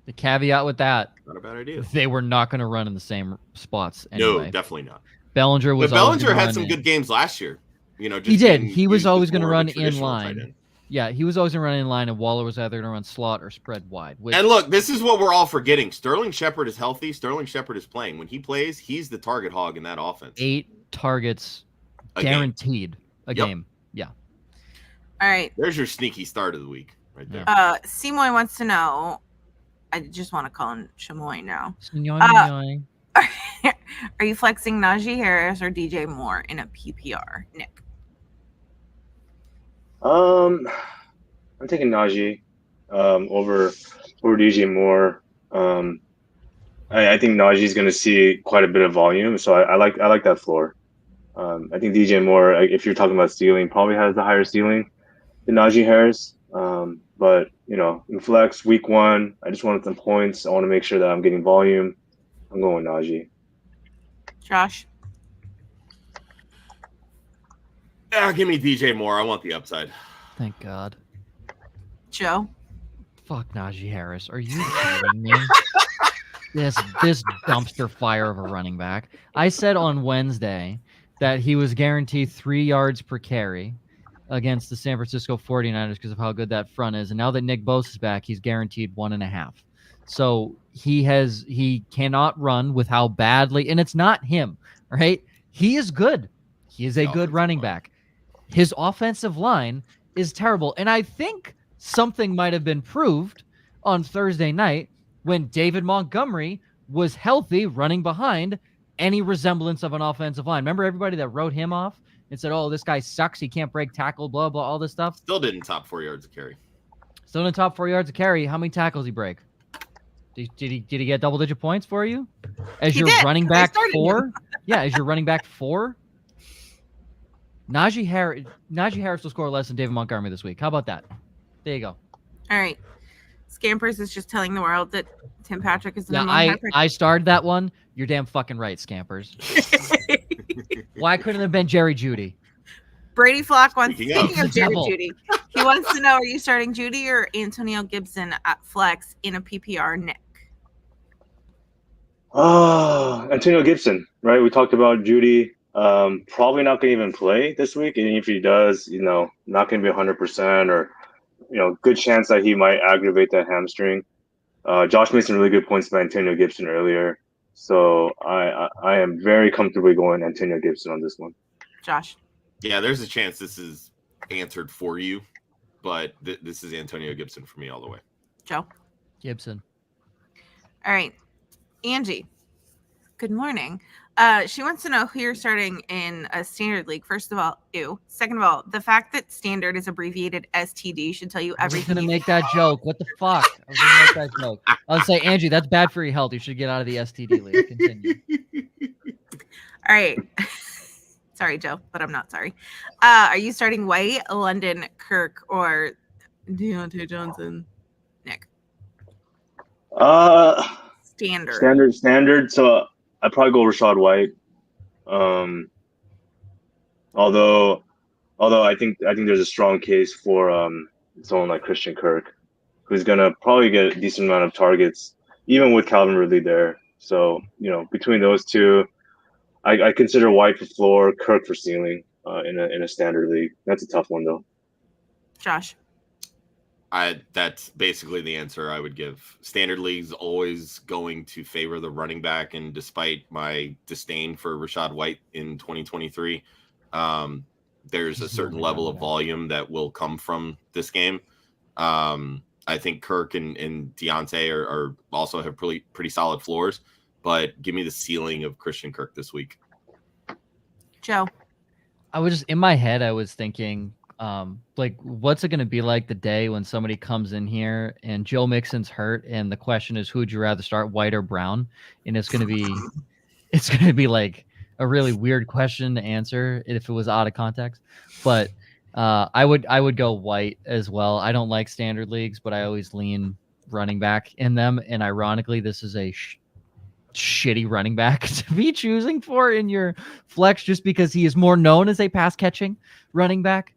The caveat with that, not a bad idea. They were not going to run in the same spots anyway. No, definitely not. Bellinger had some good games last year. He did. He was always going to run in line. Yeah, he was always going to run in line, and Waller was either going to run slot or spread wide. And look, this is what we're all forgetting. Sterling Shepard is healthy. Sterling Shepard is playing. When he plays, he's the target hog in that offense. 8 targets guaranteed a game. Yeah. All right. There's your sneaky start of the week right there. Simoy wants to know. I just want to call him Chamoy now. Are you flexing Najee Harris or DJ Moore in a PPR, Nick? I'm taking Najee over DJ Moore. I think Najee's going to see quite a bit of volume, so I like that floor. I think DJ Moore, if you're talking about ceiling, probably has the higher ceiling than Najee Harris. But in flex week 1, I just wanted some points. I want to make sure that I'm getting volume. I'm going with Najee. Josh. Yeah, give me DJ Moore. I want the upside. Thank God. Joe. Fuck Najee Harris. Are you kidding me? This dumpster fire of a running back. I said on Wednesday that he was guaranteed 3 yards per carry against the San Francisco 49ers because of how good that front is. And now that Nick Bosa is back, he's guaranteed 1.5. So he cannot run with how badly, and it's not him, right? He is good. He is a good running back. His offensive line is terrible. And I think something might have been proved on Thursday night when David Montgomery was healthy running behind any resemblance of an offensive line. Remember everybody that wrote him off and said, oh, this guy sucks. He can't break tackle, blah, blah, all this stuff. Still didn't top 4 yards of carry. Still in the top 4 yards of carry. How many tackles he break? Did he get double-digit points for you? As your running back 4? Yeah, as your running back 4? Najee Harris will score less than David Montgomery this week. How about that? There you go. All right. Scampers is just telling the world that Tim Patrick is the number one. one. I started that one. You're damn fucking right, Scampers. Why couldn't it have been Jerry Jeudy? Brady Flock wants, speaking of Jerry devil. Jeudy, he wants to know, are you starting Jeudy or Antonio Gibson at flex in a PPR, Nick? Antonio Gibson, right? We talked about Jeudy. Probably not going to even play this week. And if he does, not going to be 100% or, good chance that he might aggravate that hamstring. Josh made some really good points about Antonio Gibson earlier. So I am very comfortably going Antonio Gibson on this one. Josh. Yeah, there's a chance this is answered for you, but this is Antonio Gibson for me all the way. Joe. Gibson. All right. Angie. Good morning. She wants to know who you're starting in a standard league. First of all, ew. Second of all, the fact that standard is abbreviated STD should tell you everything. I was going to make that joke. What the fuck? I was going to make that joke. I would say, Angie, that's bad for your health. You should get out of the STD league. Continue. All right. Sorry, Joe, but I'm not sorry. Are you starting White, London, Kirk, or Diontae Johnson? Nick. Standard. So I'd probably go Rachaad White. Although I think there's a strong case for someone like Christian Kirk, who's gonna probably get a decent amount of targets, even with Calvin Ridley there. So between those two, I consider White for floor, Kirk for ceiling in a standard league. That's a tough one though. Josh. That's basically the answer I would give. Standard league's always going to favor the running back, and despite my disdain for Rachaad White in 2023, there's a certain level of volume that will come from this game. I think Kirk and Diontae are also have pretty solid floors, but give me the ceiling of Christian Kirk this week. Joe. I was just in my head, I was thinking, what's it going to be like the day when somebody comes in here and Joe Mixon's hurt, and the question is, who would you rather start, White or Brown? And it's going to be like a really weird question to answer if it was out of context. But I would go White as well. I don't like standard leagues, but I always lean running back in them. And ironically, this is a shitty running back to be choosing for in your flex, just because he is more known as a pass catching running back.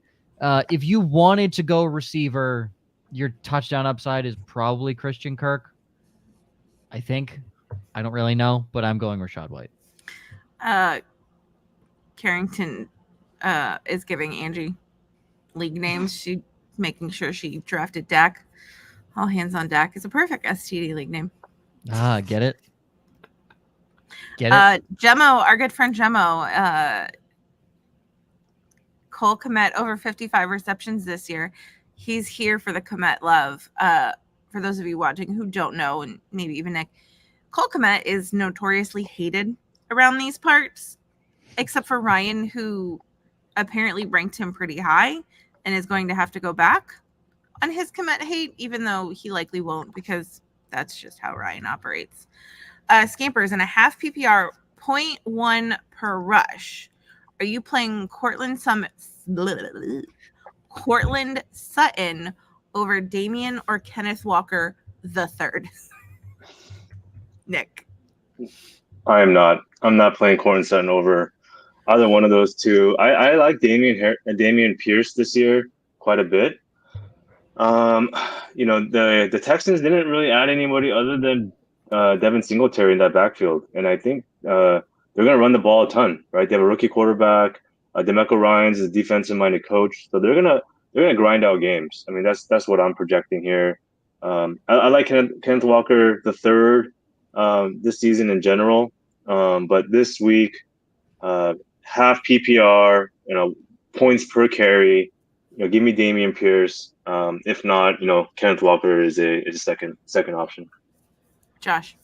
If you wanted to go receiver, your touchdown upside is probably Christian Kirk. I think. I don't really know, but I'm going Rachaad White. Carrington is giving Angie league names. She's making sure she drafted Dak. All hands on Dak is a perfect STD league name. Get it? Get it? Gemmo, our good friend Gemmo, Cole Kmet over 55 receptions this year. He's here for the Kmet love. For those of you watching who don't know, and maybe even Nick, Cole Kmet is notoriously hated around these parts, except for Ryan, who apparently ranked him pretty high and is going to have to go back on his Kmet hate, even though he likely won't, because that's just how Ryan operates. Scampers in a half PPR, 0.1 per rush. Are you playing Courtland Sutton over Dameon or Kenneth Walker the third? Nick. I am not. I'm not playing Courtland Sutton over either one of those two. I like Dameon Pierce this year quite a bit. The Texans didn't really add anybody other than Devin Singletary in that backfield, and I think they're going to run the ball a ton. Right? They have a rookie quarterback. DeMeco Ryans is a defensive-minded coach, so they're gonna grind out games. I mean, that's what I'm projecting here. I like Kenneth Walker the third this season in general, but this week, half PPR, points per carry. Give me Dameon Pierce. If not, Kenneth Walker is a second option. Josh.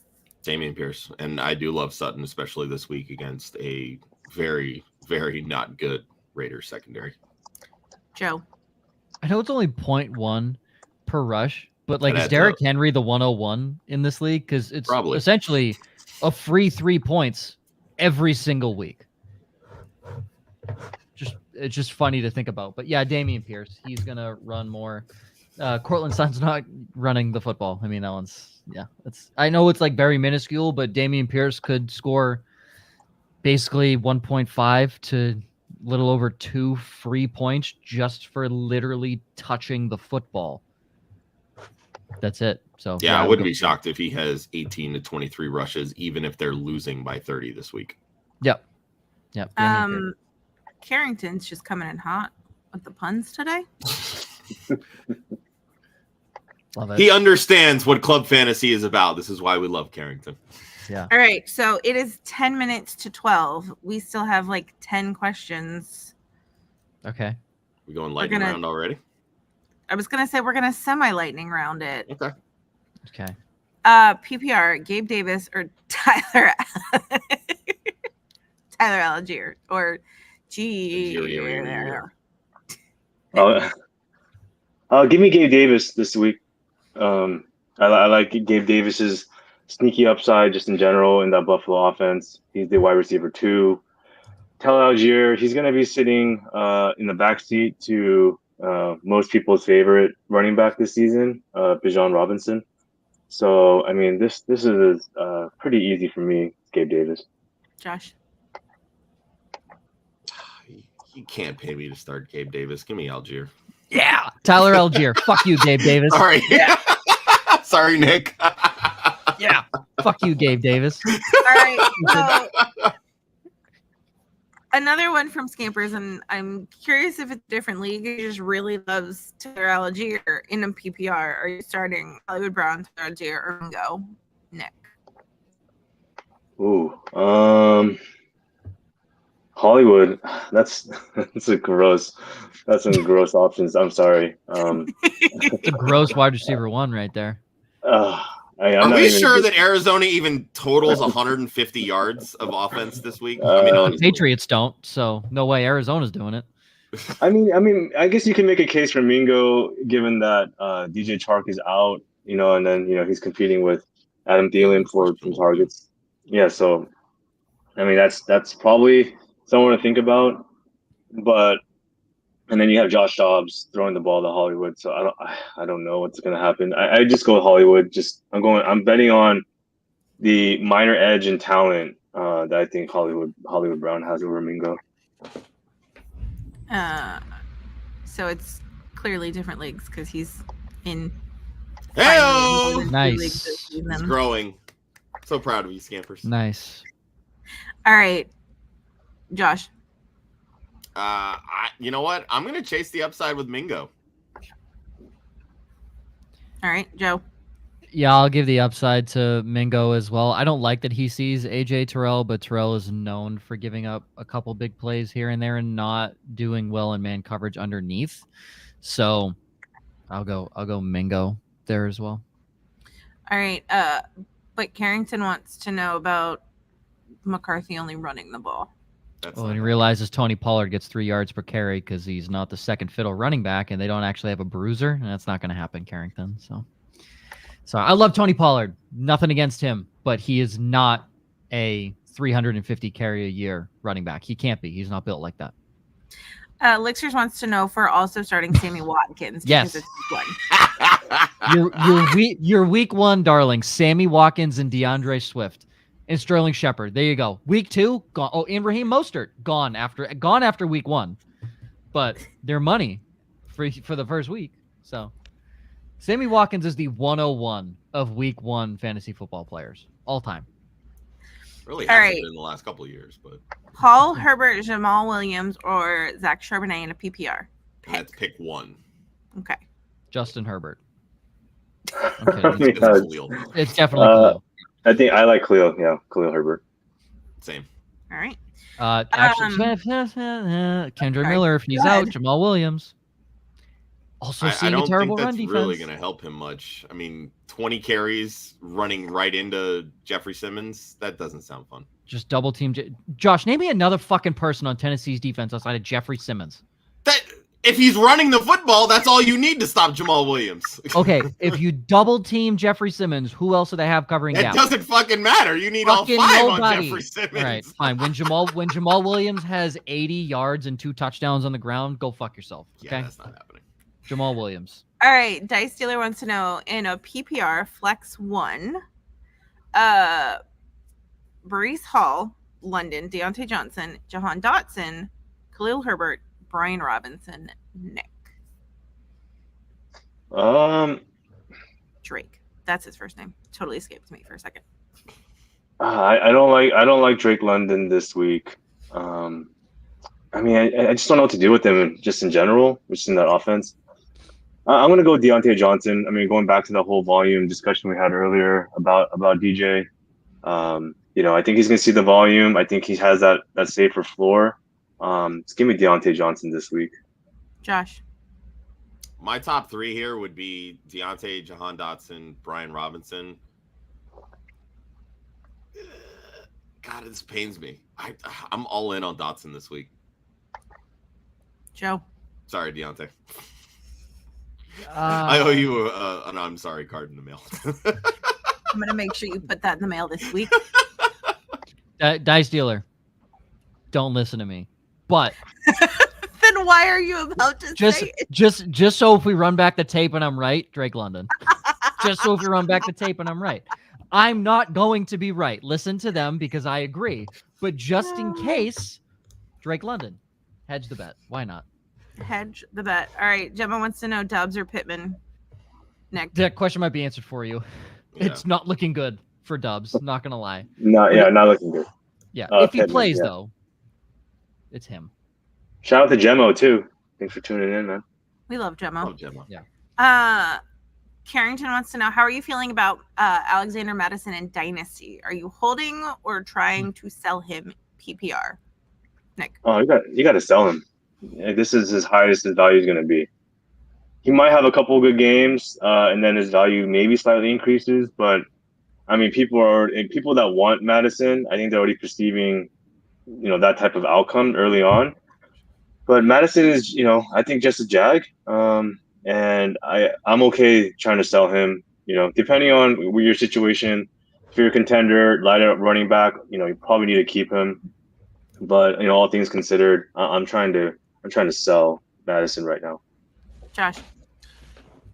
Dameon Pierce, and I do love Sutton, especially this week against a very, very not good Raiders secondary. Joe. I know it's only 0.1 per rush, but like, is adds Derrick up. Henry the 101 in this league? Because it's Probably. essentially a free 3 points every single week. It's just funny to think about. But yeah, Dameon Pierce, he's gonna run more. Courtland Sutton's not running the football. I mean, that one's I know it's like very minuscule, but Dameon Pierce could score basically 1.5 to little over 2 free points just for literally touching the football. That's it. So yeah, I wouldn't be shocked if he has 18 to 23 rushes, even if they're losing by 30 this week. Yep. Carrington's just coming in hot with the puns today. Love it. He understands what club fantasy is about. This is why we love Carrington. Yeah. All right. So it is 10 minutes to 12. We still have like 10 questions. Okay. We going lightning round already? I was going to say we're going to semi-lightning round it. Okay. PPR, Gabe Davis or Tyler Algier or Give me Gabe Davis this week. I like Gabe Davis's sneaky upside just in general in that Buffalo offense. He's the wide receiver 2. Tyler Algier, he's going to be sitting in the backseat to most people's favorite running back this season, Bijan Robinson. So, I mean, this is pretty easy for me, Gabe Davis. Josh. You can't pay me to start Gabe Davis. Give me Algier. Yeah. Tyler Algier. Fuck you, Gabe Davis. Sorry. Yeah. Sorry, Nick. Yeah. Fuck you, Gabe Davis. All right. So, another one from Scampers, and I'm curious if it's a different league. He just really loves Tyler Algier in a PPR. Are you starting Hollywood Brown, Tyler Algier, or Mingo? Nick. Ooh. Hollywood. That's some gross options. I'm sorry. It's a gross wide receiver 1 right there. Are we sure that Arizona even totals 150 yards of offense this week? The Patriots don't, so no way Arizona's doing it. I mean, I guess you can make a case for Mingo, given that DJ Chark is out, and then he's competing with Adam Thielen for some targets. Yeah, so I mean that's probably someone to think about, and then you have Josh Dobbs throwing the ball to Hollywood. So I don't know what's going to happen. I just go with Hollywood. I'm betting on the minor edge and talent that I think Hollywood Brown has over Mingo. So it's clearly different leagues because he's in. Hey, nice. He's growing. So proud of you, Scampers. Nice. All right, Josh. You know what? I'm going to chase the upside with Mingo. All right, Joe. Yeah, I'll give the upside to Mingo as well. I don't like that he sees AJ Terrell, but Terrell is known for giving up a couple big plays here and there and not doing well in man coverage underneath. So I'll go Mingo there as well. All right. But Carrington wants to know about McCarthy only running the ball. And he realizes Tony Pollard gets 3 yards per carry because he's not the second fiddle running back, and they don't actually have a bruiser, and that's not going to happen, Carrington. So I love Tony Pollard. Nothing against him, but he is not a 350 carry a year running back. He can't be. He's not built like that. Lixers wants to know if we're also starting Sammy Watkins. Yes. Because it's one. Your week 1 darling, Sammy Watkins and DeAndre Swift and Sterling Shepard. There you go. Week 2, gone. Oh, and Raheem Mostert gone after week 1. But their money for the first week. So Sammy Watkins is the 101 of week 1 fantasy football players all time. Really All hasn't right. been the last couple of years, but Paul Herbert, Jamal Williams, or Zach Charbonnet in a PPR. let's pick one. Okay. Justin Herbert. Okay. It's Khalil. It's definitely Khalil. I think I like Khalil. Yeah, Khalil Herbert. Same. All right. Actually, Kendra sorry. Miller, if he's Go out, ahead. Jamal Williams. Also I seeing a don't terrible think run that's defense. really going to help him much. I mean, 20 carries running right into Jeffrey Simmons, that doesn't sound fun. Just double team. Josh, name me another fucking person on Tennessee's defense outside of Jeffrey Simmons. That if he's running the football, that's all you need to stop Jamal Williams. Okay, if you double team Jeffrey Simmons, who else do they have covering It gaps? doesn't fucking matter. You need Fucking all 5 nobody. on Jeffrey Simmons. All right, fine. When Jamal Williams has 80 yards and 2 touchdowns on the ground, go fuck yourself. Okay, Yeah, that's not happening. Jamal Williams. All right. Dice Dealer wants to know in a PPR Flex 1, Breece Hall, London, Diontae Johnson, Jahan Dotson, Khalil Herbert, Brian Robinson, Nick. Drake. That's his first name. Totally escaped me for a second. I don't like Drake London this week. I mean, I just don't know what to do with him just in general, just in that offense. I'm gonna go Diontae Johnson. I mean, going back to the whole volume discussion we had earlier about DJ. I think he's gonna see the volume. I think he has that safer floor. Just give me Diontae Johnson this week. Josh. My top 3 here would be Diontae, Jahan Dotson, Brian Robinson. God, this pains me. I'm all in on Dotson this week. Joe. Sorry, Diontae. I owe you an I'm sorry card in the mail. I'm going to make sure you put that in the mail this week. Dice Dealer, don't listen to me. But Then why are you about to say it? just so if we run back the tape and I'm right, Drake London. Just so if we run back the tape and I'm right. I'm not going to be right. Listen to them because I agree. But just in case, Drake London. Hedge the bet. Why not? Hedge the bet. All right. Gemma wants to know Dobbs or Pittman. Nick. That question might be answered for you. Yeah. It's not looking good for Dubs. Not going to lie. Not looking good. Yeah. If he Pittman, plays, yeah. though, it's him. Shout out to Gemmo too. Thanks for tuning in, man. We love Gemma. Oh, Gemma. Yeah. Carrington wants to know, how are you feeling about Alexander Madison and Dynasty? Are you holding or trying to sell him PPR? Nick. Oh, you got to sell him. Yeah, this is as high as his value is going to be. He might have a couple of good games, and then his value maybe slightly increases. But I mean, people that want Madison, I think they're already perceiving, that type of outcome early on. But Madison is, I think just a jag, and I'm okay trying to sell him. Depending on your situation, if you're a contender, light up running back, you probably need to keep him. But all things considered, I'm trying to sell Madison right now. Josh.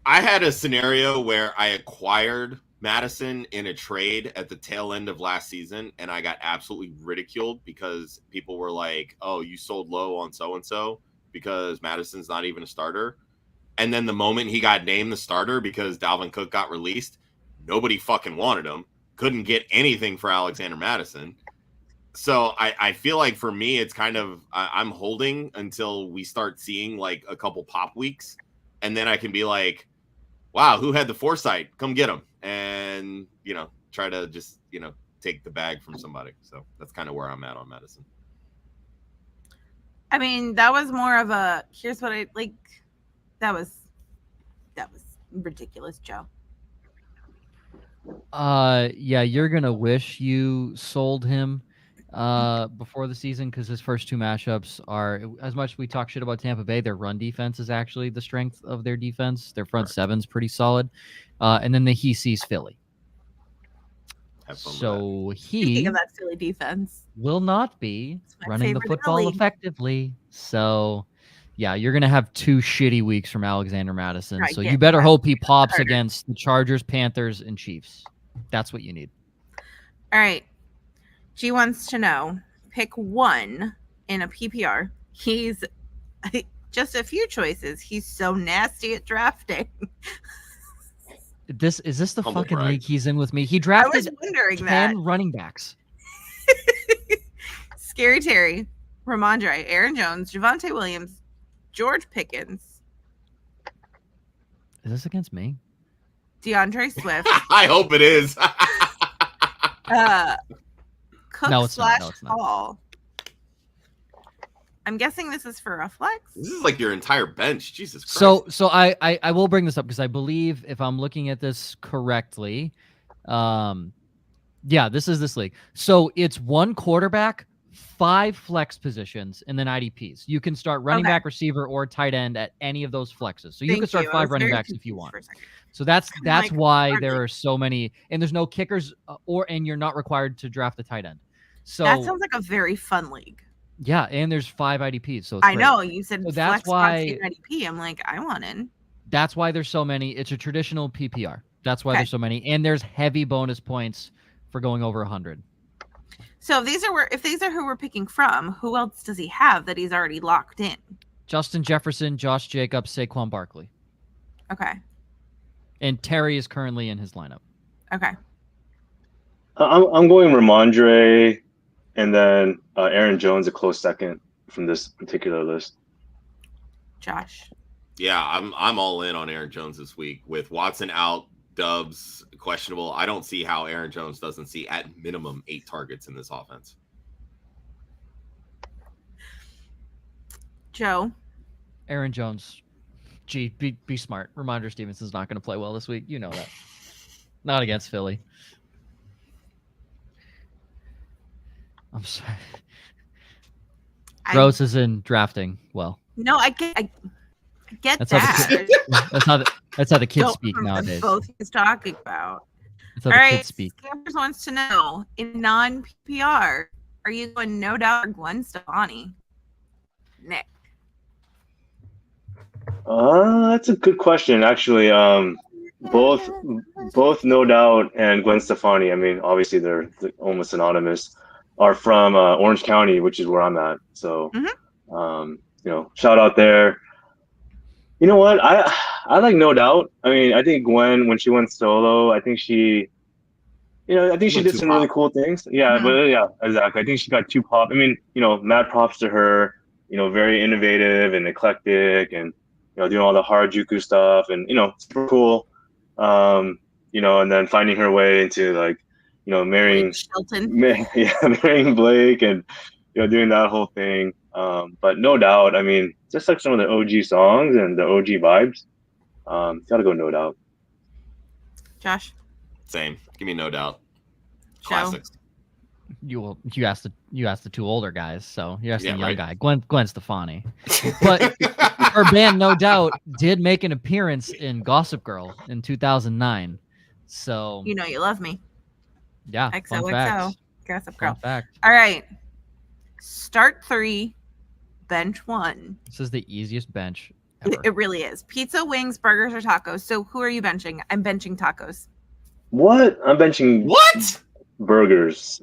I had a scenario where I acquired Madison in a trade at the tail end of last season, and I got absolutely ridiculed because people were like, oh, you sold low on so-and-so because Madison's not even a starter. And then the moment he got named the starter because Dalvin Cook got released, nobody fucking wanted him. Couldn't get anything for Alexander Madison. So I feel like for me, it's kind of I'm holding until we start seeing like a couple pop weeks. And then I can be like, wow, who had the foresight? Come get him. And, try to just, take the bag from somebody. So that's kind of where I'm at on Madison. I mean, that was more of a, here's what I like. That was ridiculous, Joe. Yeah, you're going to wish you sold him before the season because his first 2 matchups are, as much as we talk shit about Tampa Bay, their run defense is actually the strength of their defense. Their front seven's pretty solid. And then he sees Philly. Have fun with So Speaking he of that silly defense, will not be it's my running the favorite in the football league. effectively. So, yeah, you're going to have 2 shitty weeks from Alexander Madison. Right, So get you better back hope he pops harder. against the Chargers, Panthers, and Chiefs. That's what you need. All right. G wants to know, pick one in a PPR. He's just a few choices. He's so nasty at drafting. Is this the Humble fucking brag. league he's in with me? He I was drafted wondering 10 that. running backs. Scary Terry, Ramondre, Aaron Jones, Javonte Williams, George Pickens, Is this against me? DeAndre Swift, I hope it is. Cook No, it's not. No, / it's not. Hall. I'm guessing this is for a flex. This is like your entire bench. Jesus Christ. So I will bring this up because I believe if I'm looking at this correctly, yeah, this is this league. So it's 1 quarterback, 5 flex positions, and then IDPs. You can start running Okay. back, receiver, or tight end at any of those flexes. So you Thank can start you. I 5 was running very backs if you confused want. for a second. So that's like, why aren't there they- are so many, and there's no kickers, and you're not required to draft a tight end. So That sounds like a very fun league. yeah, and there's 5 IDPs. So it's I great. know you said So that's flex why- IDP. I'm like, I want in. That's why there's so many. It's a traditional PPR. That's why Okay. there's so many, and there's heavy bonus points for going over 100. So if these are who we're picking from, who else does he have that he's already locked in? Justin Jefferson, Josh Jacobs, Saquon Barkley, Okay. and Terry is currently in his lineup. Okay. I'm going Ramondre, and then Aaron Jones a close second from this particular list. Josh. Yeah, I'm all in on Aaron Jones this week with Watson out, Dubs questionable. I don't see how Aaron Jones doesn't see at minimum 8 targets in this offense. Joe. Aaron Jones, be smart. Reminder Stevenson's not going to play well this week. You know that. Not against Philly. I'm sorry. Rose is in drafting well. No, I get That's how that. that's how the kids Don't speak remember nowadays. Both he's talking about. That's how All the right. kids speak. Scammers wants to know, in non-PPR, are you going no doubt or Gwen Stefani? Nick. That's a good question, actually. Both No Doubt and Gwen Stefani. I mean, obviously they're almost synonymous. Are from Orange County, which is where I'm at. So, shout out there. You know what? I like No Doubt. I mean, I think Gwen, when she went solo, I think she did some really cool things. Yeah, Mhm. but yeah, exactly. I think she got too pop. I mean, mad props to her. Very innovative and eclectic, and doing all the Harajuku stuff, and super cool. And then finding her way into marrying Shelton. marrying Blake, and doing that whole thing. But No Doubt, I mean, just like some of the OG songs and the OG vibes, gotta go No Doubt. Josh. Same. Give me No Doubt. Joe. Classics. You asked the 2 older guys, so you asked the Yeah, young right. guy, Gwen Stefani. But her band No Doubt did make an appearance in Gossip Girl in 2009. So You know you love me. yeah, fun XOXO. facts. Gossip Fun Girl. fact. All right. Start 3, bench 1. This is the easiest bench ever. It really is. Pizza, wings, burgers, or tacos. So who are you benching? I'm benching tacos. What? I'm benching What? burgers.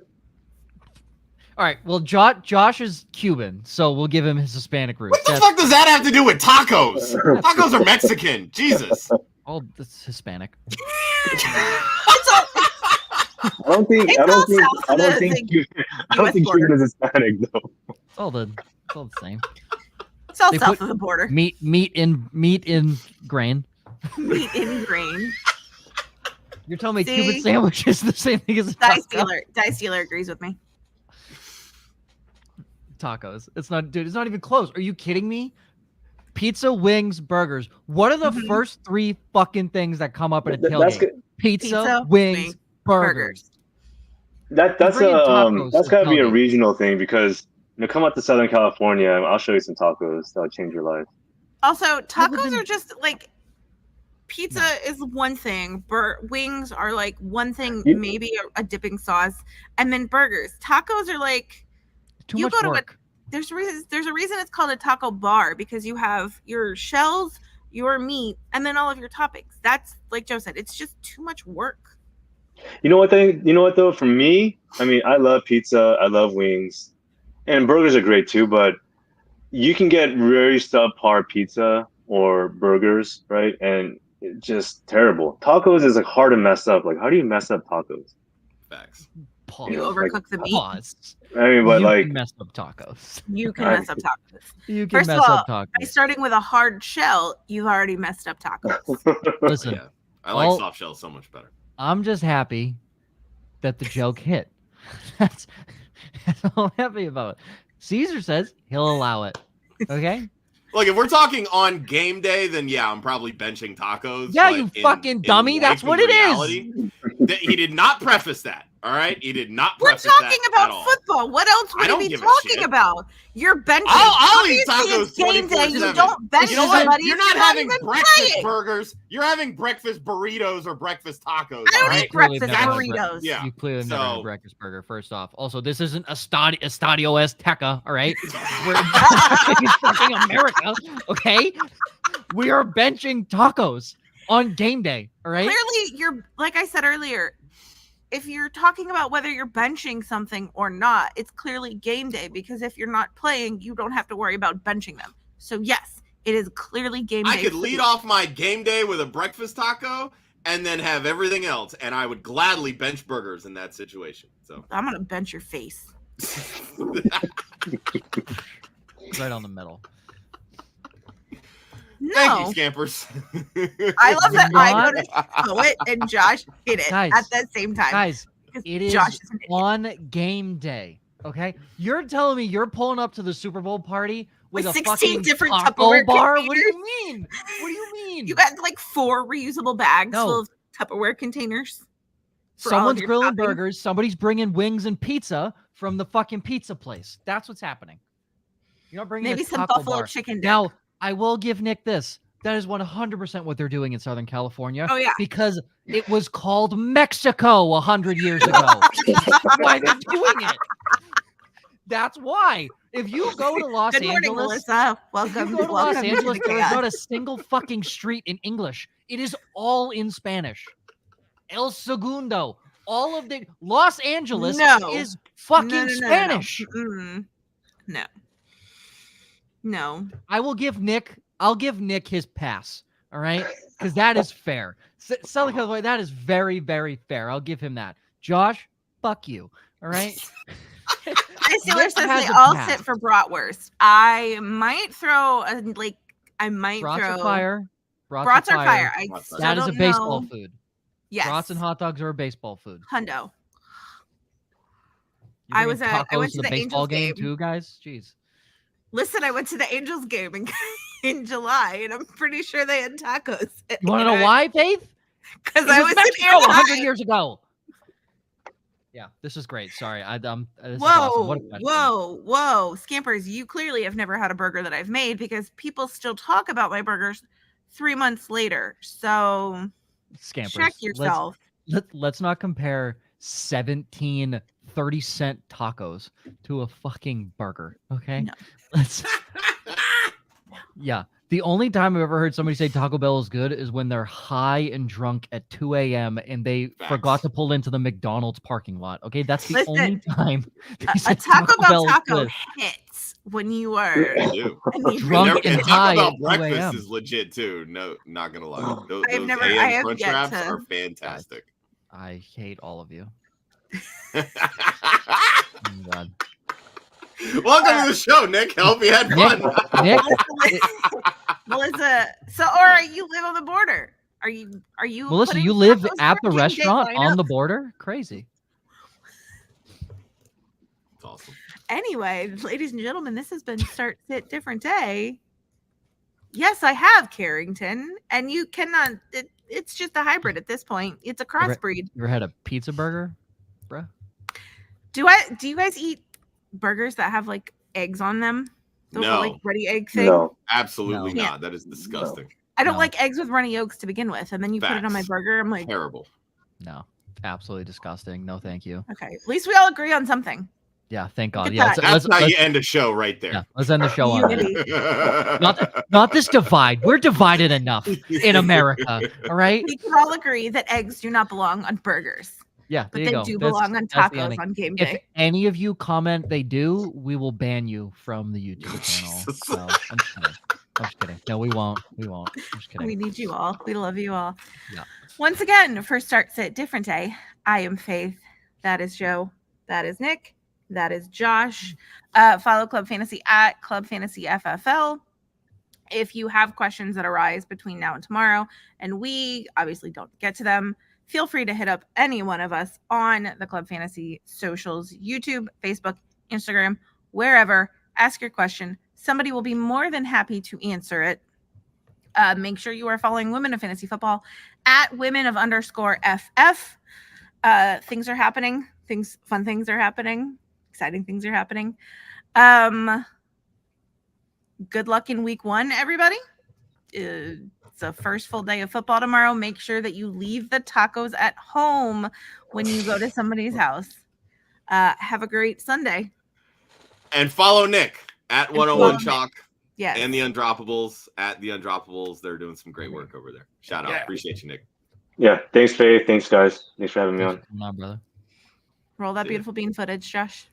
All right. Well, Josh is Cuban, so we'll give him his Hispanic roots. What the fuck does that have to do with tacos? Tacos are Mexican. Jesus. Oh, that's Hispanic. I don't think Cuban is Hispanic though. It's all the same. It's all They south put of the border. Meat in grain. Meat in grain. You're telling me See? Cuban sandwich is the same thing as a Dice taco? dealer. Dice dealer agrees with me. Tacos. It's not, dude. It's not even close. Are you kidding me? Pizza, wings, burgers. What are the Mhm. first 3 fucking things that come up at a That's tailgate? good. Pizza, wings, burgers. That's bringing tacos that's to gotta be a tailgate. regional thing, because come out to Southern California, I'll show you some tacos that'll change your life. Also, I live tacos in- are just like pizza is one thing. Wings are like one thing, You- maybe a dipping sauce, and then burgers. Tacos are like Too you much go to work. there's a reason it's called a taco bar, because you have your shells, your meat, and then all of your toppings. That's like Joe said, it's just too much work. You know what though? For me, I mean, I love pizza. I love wings, and burgers are great too. But you can get very subpar pizza or burgers, right? And it's just terrible. Tacos is like hard to mess up. Like, how do you mess up tacos? Facts. Pause. You know, overcook the meat. Pause. I mean, but you like, can mess up tacos. You can I- mess up tacos. You can First of mess all, up by tacos. starting with a hard shell, you've already messed up tacos. Listen, Yeah. I like all- soft shells so much better. I'm just happy that the joke hit. That's all I'm happy about. Caesar says he'll allow it. Okay? Look, if we're talking on game day, then yeah, I'm probably benching tacos. Yeah, but you fucking dummy, life that's and what it is. reality, he did not preface that. All right, he did not We're preface talking that about at all. football. What else I would don't you be give a talking shit. about? You're benching. I'll eat Obviously, tacos it's game day. You 24/7. don't bench You know what? somebody. You're if not having even breakfast playing. burgers. You're having breakfast burritos or breakfast tacos. I don't all right? eat breakfast Clearly never had a burritos. Yeah. You clearly never had a So- breakfast burger, first off. Also, this isn't a Stadio Azteca, all right? We're in fucking America, okay? We are benching tacos on game day, all right? Clearly, you're like I said earlier. If you're talking about whether you're benching something or not, it's clearly game day, because if you're not playing, you don't have to worry about benching them. So yes, it is clearly game day. I could for lead you. off my game day with a breakfast taco and then have everything else, and I would gladly bench burgers in that situation. So I'm gonna bench your face. Right on the middle. No, Thank you, Scampers. I love that I Not- go to Poet and Josh hit it Guys, at the same time. Guys, because it is Josh is an idiot. on game day, okay? You're telling me you're pulling up to the Super Bowl party with With a 16 fucking different taco Tupperware bar? What do containers? you mean? What do you mean? You got like 4 reusable bags No. full of Tupperware containers. for all of Someone's your grilling toppings. burgers. Somebody's bringing wings and pizza from the fucking pizza place. That's what's happening. You're not bringing Maybe a some taco buffalo bar. chicken dip. Now, I will give Nick this. That is 100% what they're doing in Southern California. Oh yeah. Because it was called Mexico 100 years ago. That's why they're doing it. That's why. If you go to Los Good morning, Angeles, Melissa. if Welcome. you go to Los welcome Angeles, the there is chaos. not a single fucking street in English. It is all in Spanish. El Segundo. All of the Los Angeles No. is fucking No. Spanish. Mm-mm. No. No. I'll give Nick his pass. All right, because that is fair. Southern California, that is very, very fair. I'll give him that. Josh, fuck you. All right. I see where it Nick says has they a all pass. sit for bratwurst. I might throw I might Brats throw are fire. Brats are fire. I Brats are still That is a don't baseball know. food. Yes. Brats and hot dogs are a baseball food. Hundo. You I bringing was at- I went tacos to the the baseball Angels game game. too, guys. Jeez. Listen, I went to the Angels game in July, and I'm pretty sure they had tacos. You want to know why, Faith? Because It I was was Mexico in 100 Anaheim. years ago. Yeah, this is great. Sorry, this is awesome. What a question. Whoa. Scampers, you clearly have never had a burger that I've made, because people still talk about my burgers 3 months later. So Scampers. check yourself. Let's not compare 17 30-cent tacos to a fucking burger, okay? No. Let's Yeah. The only time I've ever heard somebody say Taco Bell is good is when they're high and drunk at 2 a.m. and they Facts. forgot to pull into the McDonald's parking lot. Okay, that's the Listen, only time they A say Taco Bell is taco good. hits when you are I do. Drunk and high Taco at 2 Bell breakfast a.m. is legit too. No, not gonna lie. Those, I have those never- AM I have crunch yet wraps to- are fantastic. I hate all of you. Welcome Oh my God. to the show, Nick. Hope you had fun. Nick, Melissa, so or you live on the border. Are you Melissa, putting you live tacos at for the King Day restaurant on lineup? the border? Crazy. It's awesome. Anyway, ladies and gentlemen, this has been Start Sit Different Day. Yes, I have Carrington, and you cannot. It's just a hybrid at this point. It's a crossbreed. You ever had a pizza burger, bruh? Do you guys eat burgers that have like eggs on them? The No. like ready egg thing. No. Absolutely No. not. That is disgusting. I don't No. like eggs with runny yolks to begin with, and then you put it on my Facts. burger. I'm like, Terrible. No, absolutely disgusting. No, thank you. okay, at least we all agree on something. Yeah, thank God. at Yeah, that. That's how you end a show right there. yeah, let's end the show on that. Unity. Not this divide. We're divided enough in America. All right. We can all agree that eggs do not belong on burgers, Yeah, but there they you go. do That's- belong on that's the tacos ending. on game If day. any of you comment they do, we will ban you from the YouTube channel. Jesus. So, I'm just kidding. I'm just kidding. No, we won't. We won't. I'm just kidding. We need you all. We love you all. Yeah. Once again, for Start Sit Different Day, I am Faith. That is Joe. That is Nick. That is Josh. Follow Club Fantasy at Club Fantasy FFL. If you have questions that arise between now and tomorrow, and we obviously don't get to them, feel free to hit up any one of us on the Club Fantasy socials, YouTube, Facebook, Instagram, wherever. Ask your question. Somebody will be more than happy to answer it. Make sure you are following Women of Fantasy Football at women_FF. Things are happening. Fun things are happening. Exciting things are happening. Good luck in week 1, everybody. It's the first full day of football tomorrow. Make sure that you leave the tacos at home when you go to somebody's house. Have a great Sunday. And follow Nick at 101 Chalk Yes. and the Undroppables at the Undroppables. They're doing some great work over there. Shout out. Yeah. Appreciate you, Nick. Yeah. Thanks, Faye. Thanks, guys. Thanks for having me on. Come on, brother. Roll that Yeah. beautiful bean footage, Josh.